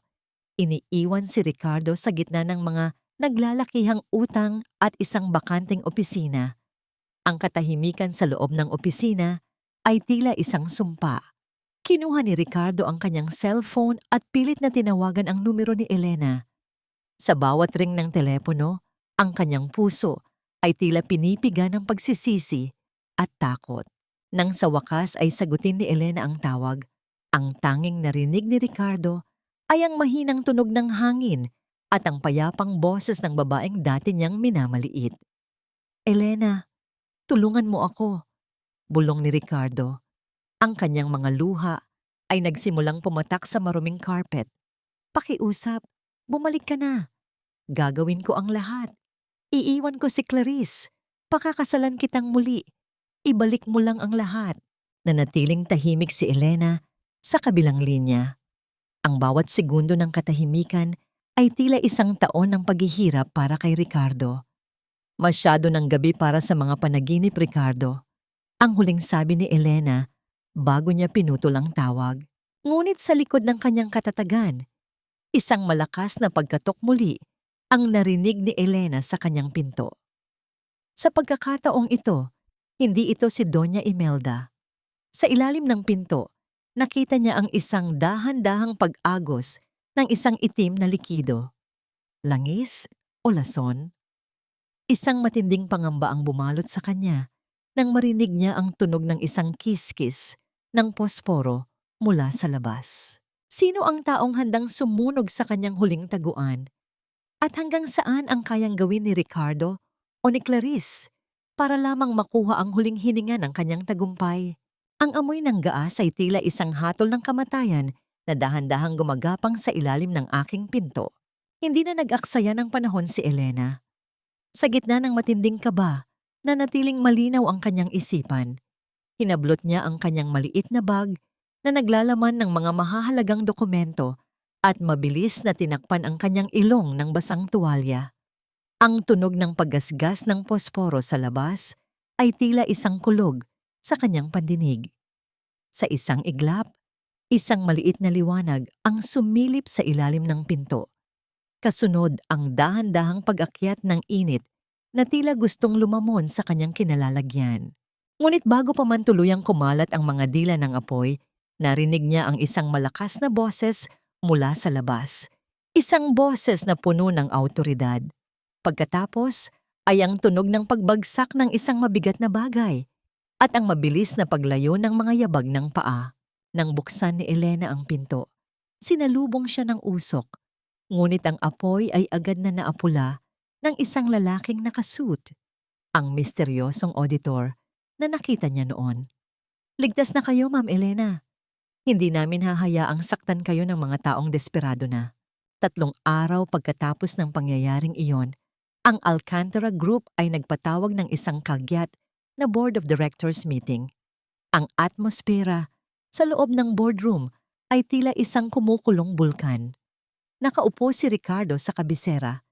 Iniiwan si Ricardo sa gitna ng mga naglalakihang utang at isang bakanting opisina. Ang katahimikan sa loob ng opisina ay tila isang sumpa. Kinuha ni Ricardo ang kanyang cellphone at pilit na tinawagan ang numero ni Elena. Sa bawat ring ng telepono, ang kanyang puso ay tila pinipiga ng pagsisisi at takot. Nang sa wakas ay sagutin ni Elena ang tawag, ang tanging narinig ni Ricardo ay ang mahinang tunog ng hangin at ang payapang boses ng babaeng dati niyang minamaliit. Elena, tulungan mo ako, bulong ni Ricardo. Ang kanyang mga luha ay nagsimulang pumatak sa maruming carpet. Pakiusap, bumalik ka na. Gagawin ko ang lahat. Iiwan ko si Clarice. Pakakasalan kitang muli. Ibalik mo lang ang lahat. Nanatiling tahimik si Elena sa kabilang linya. Ang bawat segundo ng katahimikan ay tila isang taon ng paghihirap para kay Ricardo. Masyado ng gabi para sa mga panaginip, Ricardo. Ang huling sabi ni Elena bago niya pinutol ang tawag. Ngunit sa likod ng kanyang katatagan, isang malakas na pagkatok muli ang narinig ni Elena sa kanyang pinto. Sa pagkakataong ito, hindi ito si Doña Imelda. Sa ilalim ng pinto, nakita niya ang isang dahan-dahang pag-agos ng isang itim na likido. Langis o lason? Isang matinding pangamba ang bumalot sa kanya nang marinig niya ang tunog ng isang kiskis ng posporo mula sa labas. Sino ang taong handang sumunog sa kanyang huling taguan? At hanggang saan ang kayang gawin ni Ricardo o ni Clarice para lamang makuha ang huling hininga ng kanyang tagumpay? Ang amoy ng gaas ay tila isang hatol ng kamatayan na dahan-dahang gumagapang sa ilalim ng aking pinto. Hindi na nag-aksaya ng panahon si Elena. Sa gitna ng matinding kaba, nanatiling malinaw ang kanyang isipan. Hinablot niya ang kanyang maliit na bag na naglalaman ng mga mahahalagang dokumento at mabilis na tinakpan ang kanyang ilong ng basang tuwalya. Ang tunog ng paggasgas ng posporo sa labas ay tila isang kulog sa kanyang pandinig. Sa isang iglap, isang maliit na liwanag ang sumilip sa ilalim ng pinto. Kasunod ang dahan-dahang pag-akyat ng init na tila gustong lumamon sa kanyang kinalalagyan. Ngunit bago pa man tuluyang kumalat ang mga dila ng apoy, narinig niya ang isang malakas na boses mula sa labas. Isang boses na puno ng awtoridad. Pagkatapos ay ang tunog ng pagbagsak ng isang mabigat na bagay at ang mabilis na paglayo ng mga yabag ng paa. Nang buksan ni Elena ang pinto, sinalubong siya ng usok. Ngunit ang apoy ay agad na naapula ng isang lalaking nakasuit, ang misteryosong auditor na nakita niya noon. "Ligtas na kayo, Ma'am Elena. Hindi namin hahayaang saktan kayo ng mga taong desperado na." 3 araw pagkatapos ng pangyayaring iyon, ang Alcantara Group ay nagpatawag ng isang kagyat na Board of Directors meeting. Ang atmosfera sa loob ng boardroom ay tila isang kumukulong bulkan. Nakaupo si Ricardo sa kabisera.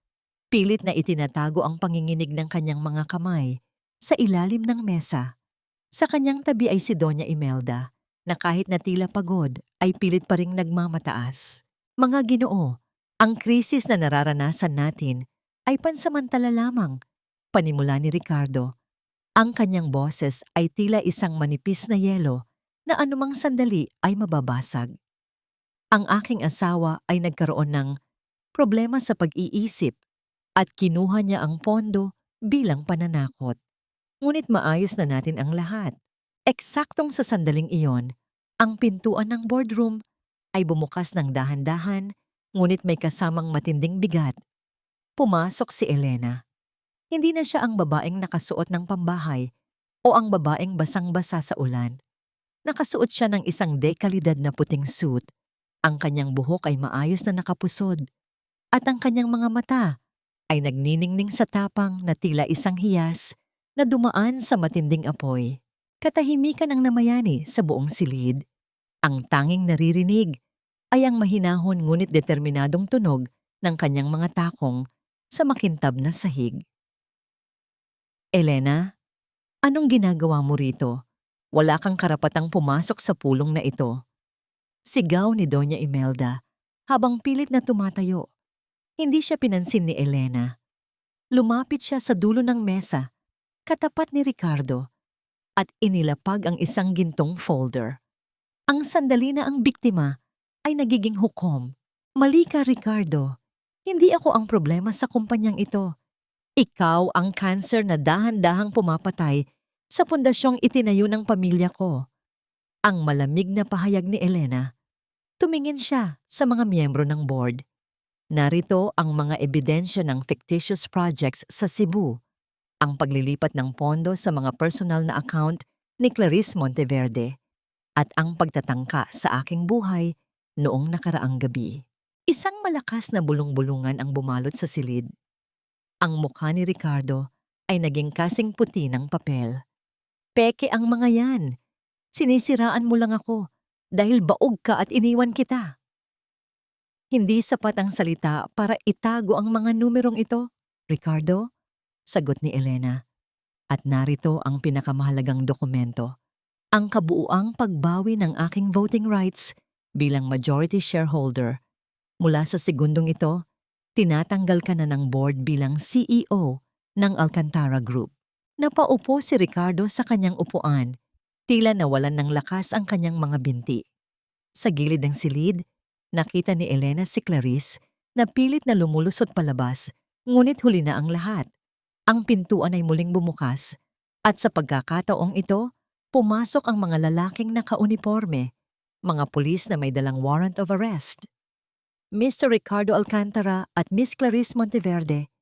Pilit na itinatago ang panginginig ng kanyang mga kamay sa ilalim ng mesa. Sa kanyang tabi ay si Doña Imelda, na kahit na tila pagod ay pilit pa ring nagmamataas. "Mga Ginoo, ang krisis na nararanasan natin ay pansamantala lamang," panimula ni Ricardo. Ang kanyang boses ay tila isang manipis na yelo na anumang sandali ay mababasag. "Ang aking asawa ay nagkaroon ng problema sa pag-iisip at kinuha niya ang pondo bilang pananakot. Ngunit maayos na natin ang lahat." Eksaktong sa sandaling iyon, ang pintuan ng boardroom ay bumukas ng dahan-dahan, ngunit may kasamang matinding bigat. Pumasok si Elena. Hindi na siya ang babaeng nakasuot ng pambahay o ang babaeng basang-basa sa ulan. Nakasuot siya ng isang dekalidad na puting suit. Ang kanyang buhok ay maayos na nakapusod at ang kanyang mga mata ay nagniningning sa tapang na tila isang hiyas na dumaan sa matinding apoy. Katahimikan ang namayani sa buong silid. Ang tanging naririnig ay ang mahinahon ngunit determinadong tunog ng kanyang mga takong sa makintab na sahig. "Elena, anong ginagawa mo rito? Wala kang karapatang pumasok sa pulong na ito." Sigaw ni Doña Imelda habang pilit na tumatayo. Hindi siya pinansin ni Elena. Lumapit siya sa dulo ng mesa, katapat ni Ricardo, at inilapag ang isang gintong folder. Ang sandali na ang biktima ay nagiging hukom. "Mali ka, Ricardo. Hindi ako ang problema sa kumpanyang ito. Ikaw ang cancer na dahan-dahang pumapatay sa pundasyong itinayo ng pamilya ko." Ang malamig na pahayag ni Elena. Tumingin siya sa mga miyembro ng board. Narito ang mga ebidensya ng fictitious projects sa Cebu, ang paglilipat ng pondo sa mga personal na account ni Clarice Monteverde, at ang pagtatangka sa aking buhay noong nakaraang gabi. Isang malakas na bulong-bulungan ang bumalot sa silid. Ang mukha ni Ricardo ay naging kasing puti ng papel. "Peke ang mga yan. Sinisiraan mo lang ako dahil baog ka at iniwan kita." "Hindi sapat ang salita para itago ang mga numerong ito, Ricardo," sagot ni Elena. "At narito ang pinakamahalagang dokumento. Ang kabuuang pagbawi ng aking voting rights bilang majority shareholder. Mula sa segundong ito, tinatanggal ka na ng board bilang CEO ng Alcantara Group." Napaupo si Ricardo sa kanyang upuan. Tila nawalan ng lakas ang kanyang mga binti. Sa gilid ng silid, nakita ni Elena si Clarice na pilit na lumulusot palabas, ngunit huli na ang lahat. Ang pintuan ay muling bumukas at sa pagkakataong ito, pumasok ang mga lalaking nakauniporme, mga pulis na may dalang warrant of arrest. Mr. Ricardo Alcantara at Miss Clarice Monteverde,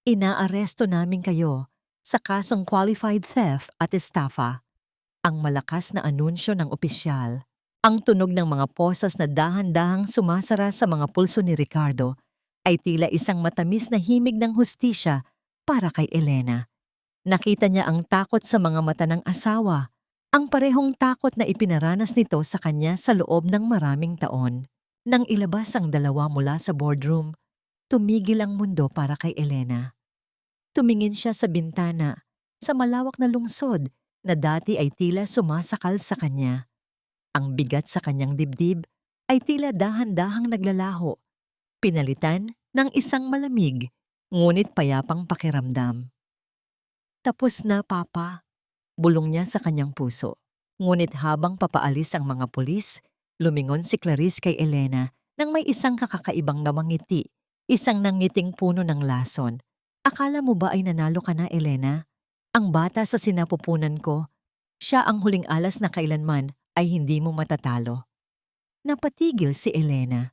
inaaresto namin kayo sa kasong qualified theft at estafa. Ang malakas na anunsyo ng opisyal, ang tunog ng mga posas na dahan-dahang sumasara sa mga pulso ni Ricardo ay tila isang matamis na himig ng hustisya para kay Elena. Nakita niya ang takot sa mga mata ng asawa, ang parehong takot na ipinaranas nito sa kanya sa loob ng maraming taon. Nang ilabas ang dalawa mula sa boardroom, tumigil ang mundo para kay Elena. Tumingin siya sa bintana, sa malawak na lungsod na dati ay tila sumasakal sa kanya. Ang bigat sa kanyang dibdib ay tila dahan-dahang naglalaho, pinalitan ng isang malamig, ngunit payapang pakiramdam. Tapos na, Papa, bulong niya sa kanyang puso. Ngunit habang papaalis ang mga pulis, lumingon si Clarice kay Elena nang may isang kakakaibang namangiti, isang nangiting puno ng lason. Akala mo ba ay nanalo ka na, Elena? Ang bata sa sinapupunan ko, siya ang huling alas na kailanman ay hindi mo matatalo. Napatigil si Elena.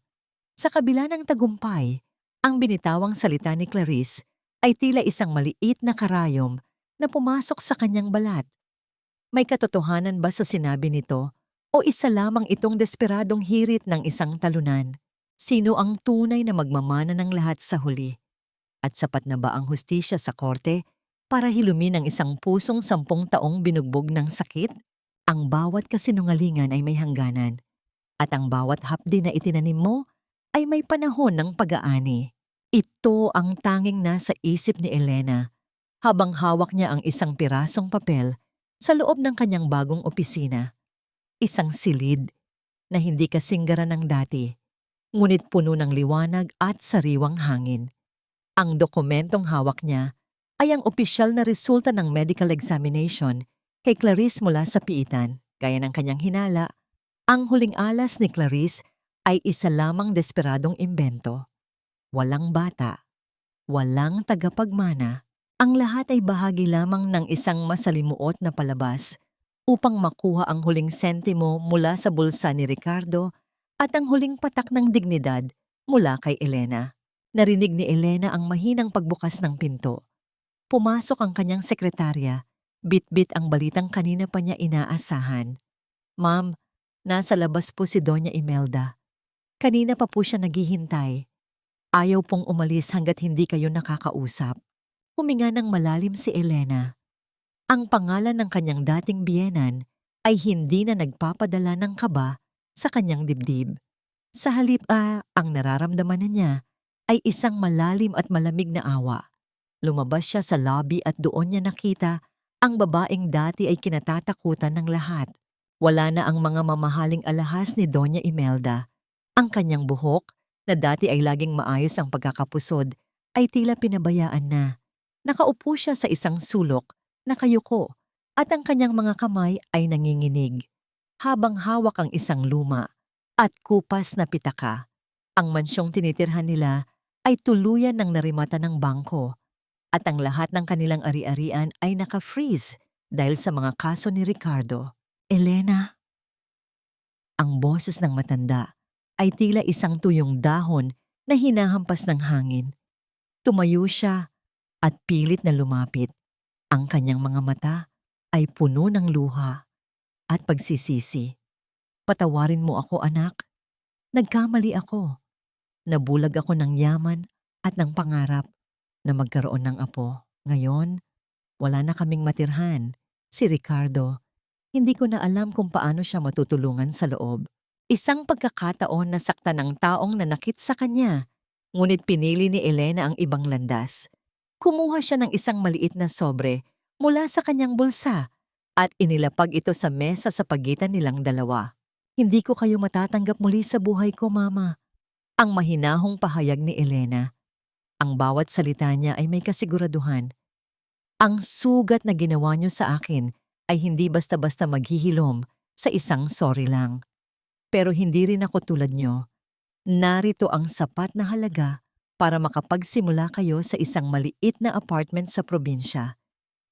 Sa kabila ng tagumpay, ang binitawang salita ni Clarice ay tila isang maliit na karayom na pumasok sa kanyang balat. May katotohanan ba sa sinabi nito o isa lamang itong desperadong hirit ng isang talunan? Sino ang tunay na magmamana ng lahat sa huli? At sapat na ba ang hustisya sa korte para hilumin ang isang pusong 10 taong binugbog ng sakit? Ang bawat kasinungalingan ay may hangganan, at ang bawat hapdi na itinanim mo ay may panahon ng pag-aani. Ito ang tanging nasa isip ni Elena habang hawak niya ang isang pirasong papel sa loob ng kanyang bagong opisina. Isang silid na hindi kasinggara ng dati, ngunit puno ng liwanag at sariwang hangin. Ang dokumentong hawak niya ay ang opisyal na resulta ng medical examination kay Clarice mula sa piitan. Gaya ng kanyang hinala, ang huling alas ni Clarice ay isa lamang desperadong imbento. Walang bata, walang tagapagmana. Ang lahat ay bahagi lamang ng isang masalimuot na palabas upang makuha ang huling sentimo mula sa bulsa ni Ricardo at ang huling patak ng dignidad mula kay Elena. Narinig ni Elena ang mahinang pagbukas ng pinto. Pumasok ang kanyang sekretarya, bit-bit ang balitang kanina pa niya inaasahan. Ma'am, nasa labas po si Doña Imelda. Kanina pa po siya naghihintay. Ayaw pong umalis hanggat hindi kayo nakakausap. Huminga ng malalim si Elena. Ang pangalan ng kanyang dating biyenan ay hindi na nagpapadala ng kaba sa kanyang dibdib. Sa halip ang nararamdaman niya ay isang malalim at malamig na awa. Lumabas siya sa lobby at doon niya nakita ang babaeng dati ay kinatatakutan ng lahat. Wala na ang mga mamahaling alahas ni Doña Imelda. Ang kanyang buhok, na dati ay laging maayos ang pagkakapusod, ay tila pinabayaan na. Nakaupo siya sa isang sulok, nakayuko, at ang kanyang mga kamay ay nanginginig. Habang hawak ang isang luma at kupas na pitaka, ang mansyong tinitirhan nila ay tuluyan ng narimata ng bangko. At ang lahat ng kanilang ari-arian ay naka-freeze dahil sa mga kaso ni Ricardo. Elena. Ang boses ng matanda ay tila isang tuyong dahon na hinahampas ng hangin. Tumayo siya at pilit na lumapit. Ang kanyang mga mata ay puno ng luha at pagsisisi. Patawarin mo ako, anak. Nagkamali ako. Nabulag ako ng yaman at ng pangarap na magkaroon ng apo. Ngayon, wala na kaming matirhan. Si Ricardo, hindi ko na alam kung paano siya matutulungan sa loob. Isang pagkakataon na sakta ng taong nanakit sa kanya, ngunit pinili ni Elena ang ibang landas. Kumuha siya ng isang maliit na sobre mula sa kanyang bulsa at inilapag ito sa mesa sa pagitan nilang dalawa. Hindi ko kayo matatanggap muli sa buhay ko, Mama. Ang mahinahong pahayag ni Elena. Ang bawat salita niya ay may kasiguraduhan. Ang sugat na ginawa niyo sa akin ay hindi basta-basta maghihilom sa isang sorry lang. Pero hindi rin ako tulad niyo. Narito ang sapat na halaga para makapagsimula kayo sa isang maliit na apartment sa probinsya.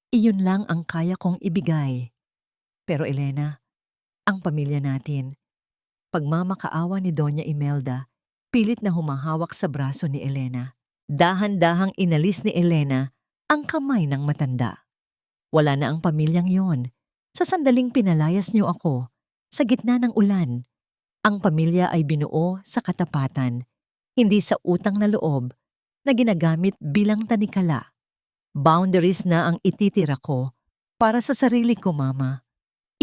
Iyon lang ang kaya kong ibigay. Pero Elena, ang pamilya natin, pagmamakaawa ni Doña Imelda, pilit na humahawak sa braso ni Elena. Dahan-dahang inalis ni Elena ang kamay ng matanda. Wala na ang pamilyang yon. Sa sandaling pinalayas niyo ako, sa gitna ng ulan, ang pamilya ay binuo sa katapatan, hindi sa utang na loob na ginagamit bilang tanikala. Boundaries na ang ititira ko para sa sarili ko, Mama.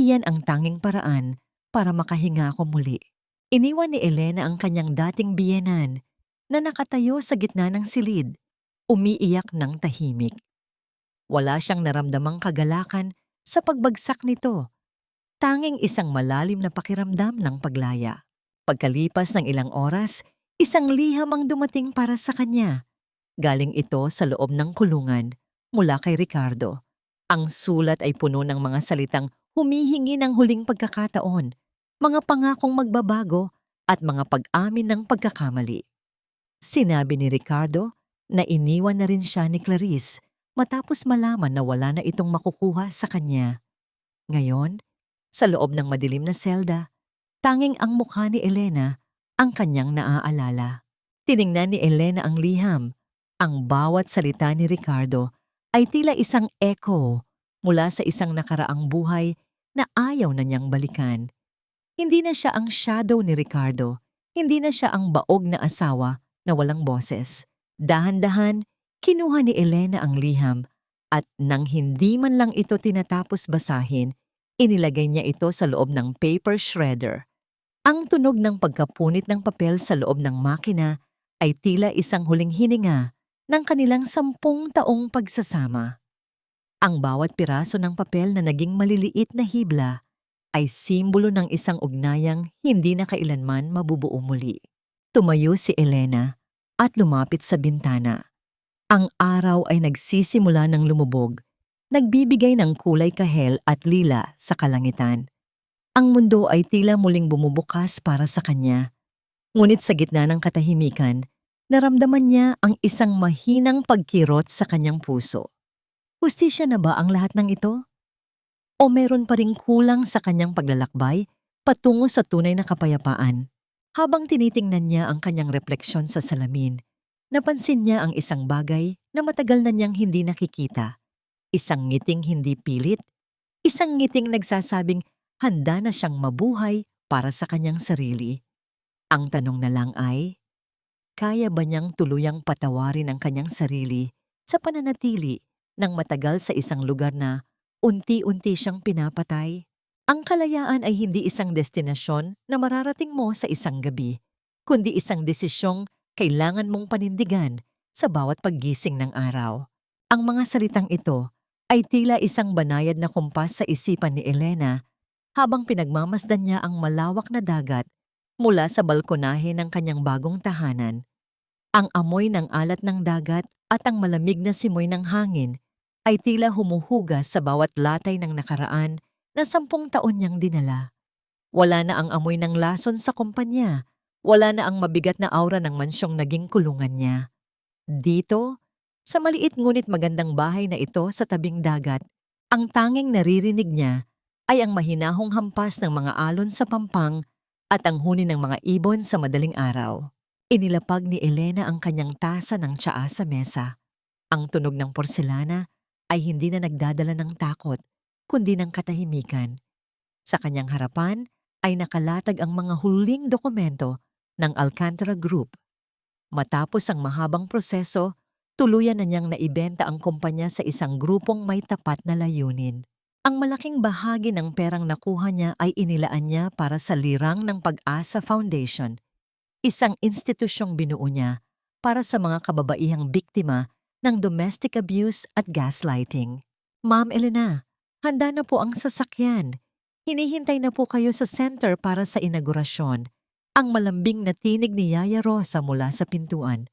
Iyan ang tanging paraan para makahinga ko muli. Iniwan ni Elena ang kanyang dating biyenan na nakatayo sa gitna ng silid, umiiyak ng tahimik. Wala siyang naramdamang kagalakan sa pagbagsak nito, tanging isang malalim na pakiramdam ng paglaya. Pagkalipas ng ilang oras, isang liham ang dumating para sa kanya. Galing ito sa loob ng kulungan mula kay Ricardo. Ang sulat ay puno ng mga salitang humihingi ng huling pagkakataon, mga pangakong magbabago at mga pag-amin ng pagkakamali. Sinabi ni Ricardo na iniwan na rin siya ni Clarice matapos malaman na wala na itong makukuha sa kanya. Ngayon, sa loob ng madilim na selda, tanging ang mukha ni Elena ang kanyang naaalala. Tiningnan ni Elena ang liham. Ang bawat salita ni Ricardo ay tila isang echo mula sa isang nakaraang buhay na ayaw na niyang balikan. Hindi na siya ang shadow ni Ricardo. Hindi na siya ang baog na asawa na walang boses. Dahan-dahan, kinuha ni Elena ang liham at nang hindi man lang ito tinatapos basahin, inilagay niya ito sa loob ng paper shredder. Ang tunog ng pagkapunit ng papel sa loob ng makina ay tila isang huling hininga ng kanilang 10 taong pagsasama. Ang bawat piraso ng papel na naging maliliit na hibla ay simbolo ng isang ugnayang hindi na kailanman mabubuo muli. Tumayo si Elena at lumapit sa bintana. Ang araw ay nagsisimula ng lumubog, nagbibigay ng kulay kahel at lila sa kalangitan. Ang mundo ay tila muling bumubukas para sa kanya. Ngunit sa gitna ng katahimikan, naramdaman niya ang isang mahinang pagkirot sa kanyang puso. Hustisya na ba ang lahat ng ito? O meron pa ring kulang sa kanyang paglalakbay patungo sa tunay na kapayapaan? Habang tinitingnan niya ang kanyang refleksyon sa salamin, napansin niya ang isang bagay na matagal na niyang hindi nakikita. Isang ngiting hindi pilit, isang ngiting nagsasabing handa na siyang mabuhay para sa kanyang sarili. Ang tanong na lang ay, kaya ba niyang tuluyang patawarin ang kanyang sarili sa pananatili ng matagal sa isang lugar na unti-unti siyang pinapatay? Ang kalayaan ay hindi isang destinasyon na mararating mo sa isang gabi, kundi isang desisyong kailangan mong panindigan sa bawat paggising ng araw. Ang mga salitang ito ay tila isang banayad na kumpas sa isipan ni Elena habang pinagmamasdan niya ang malawak na dagat mula sa balkonahe ng kanyang bagong tahanan. Ang amoy ng alat ng dagat at ang malamig na simoy ng hangin ay tila humuhugas sa bawat latay ng nakaraan na 10 taon niyang dinala. Wala na ang amoy ng lason sa kumpanya, wala na ang mabigat na aura ng mansyong naging kulungan niya. Dito, sa maliit ngunit magandang bahay na ito sa tabing dagat, ang tanging naririnig niya ay ang mahinahong hampas ng mga alon sa pampang at ang huni ng mga ibon sa madaling araw. Inilapag ni Elena ang kanyang tasa ng tsaa sa mesa. Ang tunog ng porselana ay hindi na nagdadala ng takot, kundi ng katahimikan. Sa kanyang harapan ay nakalatag ang mga huling dokumento ng Alcantara Group. Matapos ang mahabang proseso, tuluyan na niyang naibenta ang kumpanya sa isang grupong may tapat na layunin. Ang malaking bahagi ng perang nakuha niya ay inilaan niya para sa Lirang ng Pag-asa Foundation, isang institusyong binuo niya para sa mga kababaihang biktima ng domestic abuse at gaslighting. Ma'am Elena, handa na po ang sasakyan. Hinihintay na po kayo sa center para sa inaugurasyon. Ang malambing na tinig ni Yaya Rosa mula sa pintuan.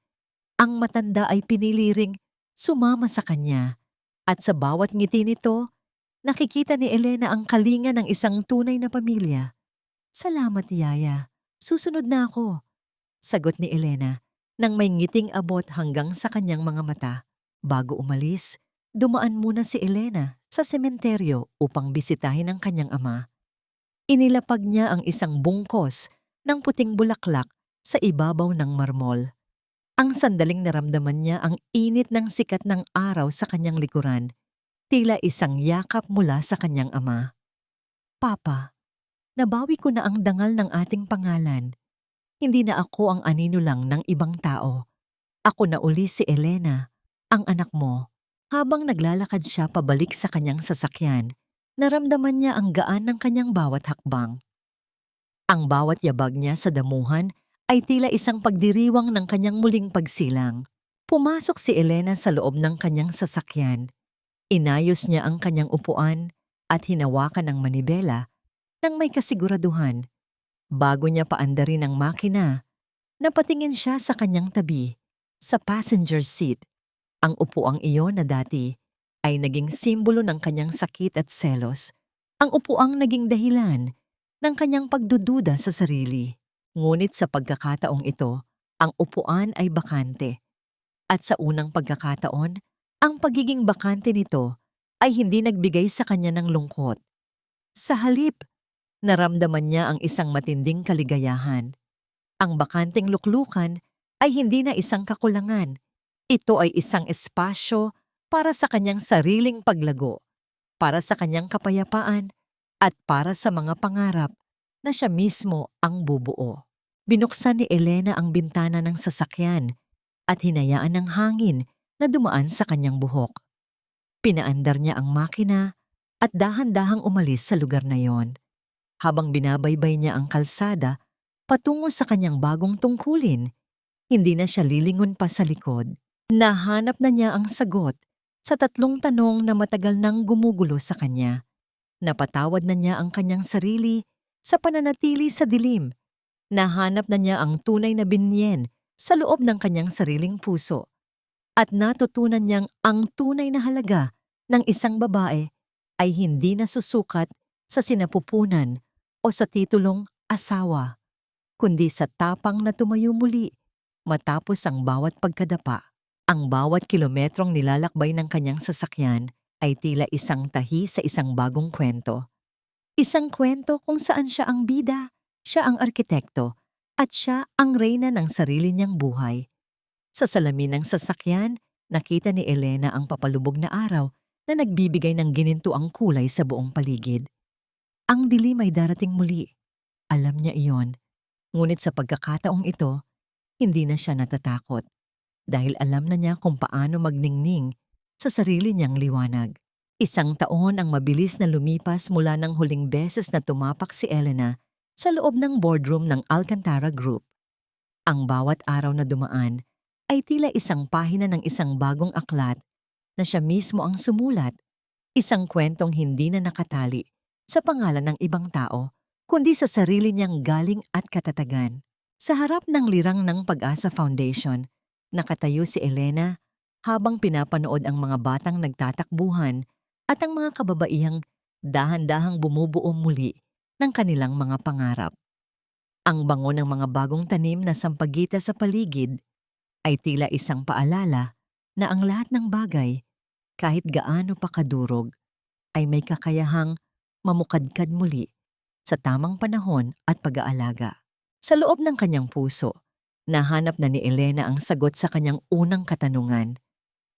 Ang matanda ay piniliring sumama sa kanya. At sa bawat ngiti nito, nakikita ni Elena ang kalinga ng isang tunay na pamilya. Salamat, Yaya. Susunod na ako. Sagot ni Elena nang may ngiting abot hanggang sa kanyang mga mata. Bago umalis, dumaan muna si Elena sa sementeryo upang bisitahin ang kanyang ama. Inilapag niya ang isang bungkos ng puting bulaklak sa ibabaw ng marmol. Ang sandaling naramdaman niya ang init ng sikat ng araw sa kanyang likuran, tila isang yakap mula sa kanyang ama. Papa, nabawi ko na ang dangal ng ating pangalan. Hindi na ako ang anino lang ng ibang tao. Ako na uli si Elena, ang anak mo. Habang naglalakad siya pabalik sa kanyang sasakyan, naramdaman niya ang gaan ng kanyang bawat hakbang. Ang bawat yabag niya sa damuhan ay tila isang pagdiriwang ng kanyang muling pagsilang. Pumasok si Elena sa loob ng kanyang sasakyan. Inayos niya ang kanyang upuan at hinawakan ng manibela nang may kasiguraduhan. Bago niya paandarin ang makina, napatingin siya sa kanyang tabi, sa passenger seat. Ang upuang iyon na dati ay naging simbolo ng kanyang sakit at selos. Ang upuang naging dahilan ng kanyang pagdududa sa sarili. Ngunit sa pagkakataong ito, ang upuan ay bakante. At sa unang pagkakataon, ang pagiging bakante nito ay hindi nagbigay sa kanya ng lungkot. Sa halip, naramdaman niya ang isang matinding kaligayahan. Ang bakanteng luklukan ay hindi na isang kakulangan. Ito ay isang espasyo para sa kanyang sariling paglago, para sa kanyang kapayapaan, at para sa mga pangarap na siya mismo ang bubuo. Binuksan ni Elena ang bintana ng sasakyan at hinayaan ng hangin na dumaan sa kanyang buhok. Pinaandar niya ang makina at dahan-dahang umalis sa lugar na yon. Habang binabaybay niya ang kalsada patungo sa kanyang bagong tungkulin, hindi na siya lilingon pa sa likod. Nahanap na niya ang sagot sa 3 tanong na matagal nang gumugulo sa kanya. Napatawad na niya ang kanyang sarili sa pananatili sa dilim. Nahanap na niya ang tunay na binyen sa loob ng kanyang sariling puso. At natutunan niyang ang tunay na halaga ng isang babae ay hindi nasusukat sa sinapupunan o sa titulong asawa, kundi sa tapang na tumayo muli matapos ang bawat pagkadapa. Ang bawat kilometrong nilalakbay ng kanyang sasakyan ay tila isang tahi sa isang bagong kwento. Isang kwento kung saan siya ang bida, siya ang arkitekto, at siya ang reyna ng sarili niyang buhay. Sa salamin ng sasakyan, nakita ni Elena ang papalubog na araw na nagbibigay ng ginintuang kulay sa buong paligid. Ang dilim ay darating muli. Alam niya iyon. Ngunit sa pagkakataong ito, hindi na siya natatakot dahil alam na niya kung paano magningning sa sarili niyang liwanag. 1 taon ang mabilis na lumipas mula ng huling beses na tumapak si Elena sa loob ng boardroom ng Alcantara Group. Ang bawat araw na dumaan ay tila isang pahina ng isang bagong aklat na siya mismo ang sumulat, isang kwentong hindi na nakatali sa pangalan ng ibang tao, kundi sa sarili niyang galing at katatagan. Sa harap ng lirang ng Pag-asa Foundation, nakatayo si Elena habang pinapanood ang mga batang nagtatakbuhan at ang mga kababaihang dahan-dahang bumubuo muli ng kanilang mga pangarap. Ang bango ng mga bagong tanim na sampagita sa paligid ay tila isang paalala na ang lahat ng bagay, kahit gaano pa kadurog, ay may kakayahang mamukadkad muli sa tamang panahon at pag-aalaga. Sa loob ng kanyang puso, nahanap na ni Elena ang sagot sa kanyang unang katanungan,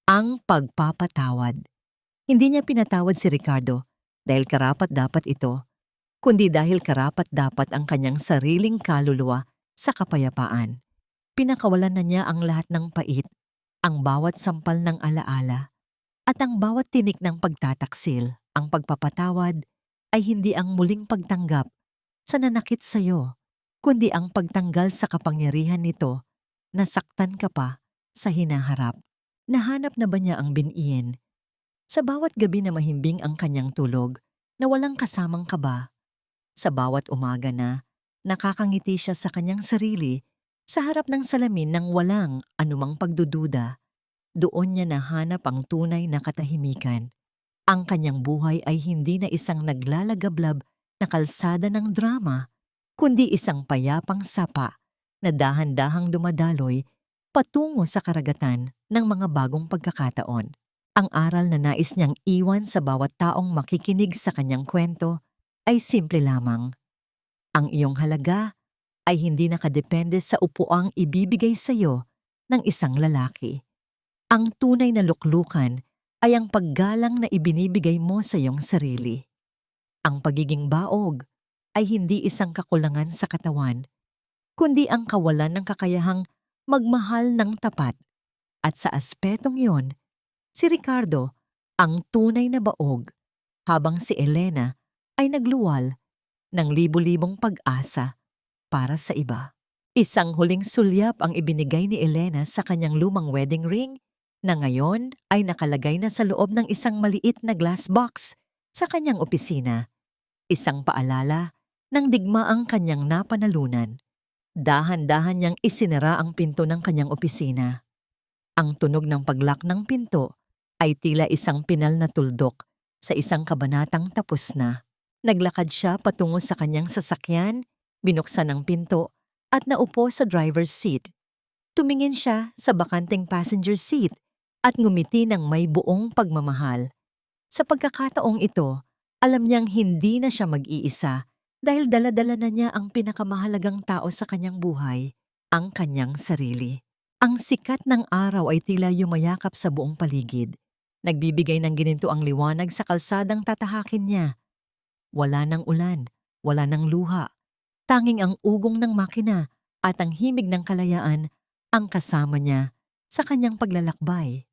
ang pagpapatawad. Hindi niya pinatawad si Ricardo dahil karapat-dapat ito, kundi dahil karapat-dapat ang kanyang sariling kaluluwa sa kapayapaan. Pinakawalan na niya ang lahat ng pait, ang bawat sampal ng alaala, at ang bawat tinik ng pagtataksil. Ang pagpapatawad ay hindi ang muling pagtanggap sa nanakit sa'yo, kundi ang pagtanggal sa kapangyarihan nito na saktan ka pa sa hinaharap. Nahanap na ba niya ang biniin? Sa bawat gabi na mahimbing ang kanyang tulog, na walang kasamang kaba, sa bawat umaga na nakakangiti siya sa kanyang sarili sa harap ng salamin ng walang anumang pagdududa, doon niya nahanap ang tunay na katahimikan. Ang kanyang buhay ay hindi na isang naglalagablab na kalsada ng drama, kundi isang payapang sapa na dahan-dahang dumadaloy patungo sa karagatan ng mga bagong pagkakataon. Ang aral na nais niyang iwan sa bawat taong makikinig sa kanyang kwento ay simple lamang. Ang iyong halaga ay hindi nakadepende sa upuang ibibigay sa iyo ng isang lalaki. Ang tunay na luklukan ay ang paggalang na ibinibigay mo sa iyong sarili. Ang pagiging baog ay hindi isang kakulangan sa katawan, kundi ang kawalan ng kakayahang magmahal ng tapat. At sa aspetong yon, si Ricardo ang tunay na baog, habang si Elena ay nagluwal ng libu-libong pag-asa para sa iba. Isang huling sulyap ang ibinigay ni Elena sa kanyang lumang wedding ring na ngayon ay nakalagay na sa loob ng isang maliit na glass box sa kanyang opisina. Isang paalala ng digmaang kanyang napanalunan. Dahan-dahan niyang isinara ang pinto ng kanyang opisina. Ang tunog ng paglock ng pinto ay tila isang pinal na tuldok sa isang kabanatang tapos na. Naglakad siya patungo sa kanyang sasakyan, binuksan ang pinto at naupo sa driver's seat. Tumingin siya sa bakanting passenger seat at ngumiti ng may buong pagmamahal. Sa pagkakataong ito, alam niyang hindi na siya mag-iisa dahil dala-dala na niya ang pinakamahalagang tao sa kanyang buhay, ang kanyang sarili. Ang sikat ng araw ay tila yumayakap sa buong paligid. Nagbibigay ng ginintuang liwanag sa kalsadang tatahakin niya. Wala ng ulan, wala ng luha. Tanging ang ugong ng makina at ang himig ng kalayaan ang kasama niya sa kanyang paglalakbay.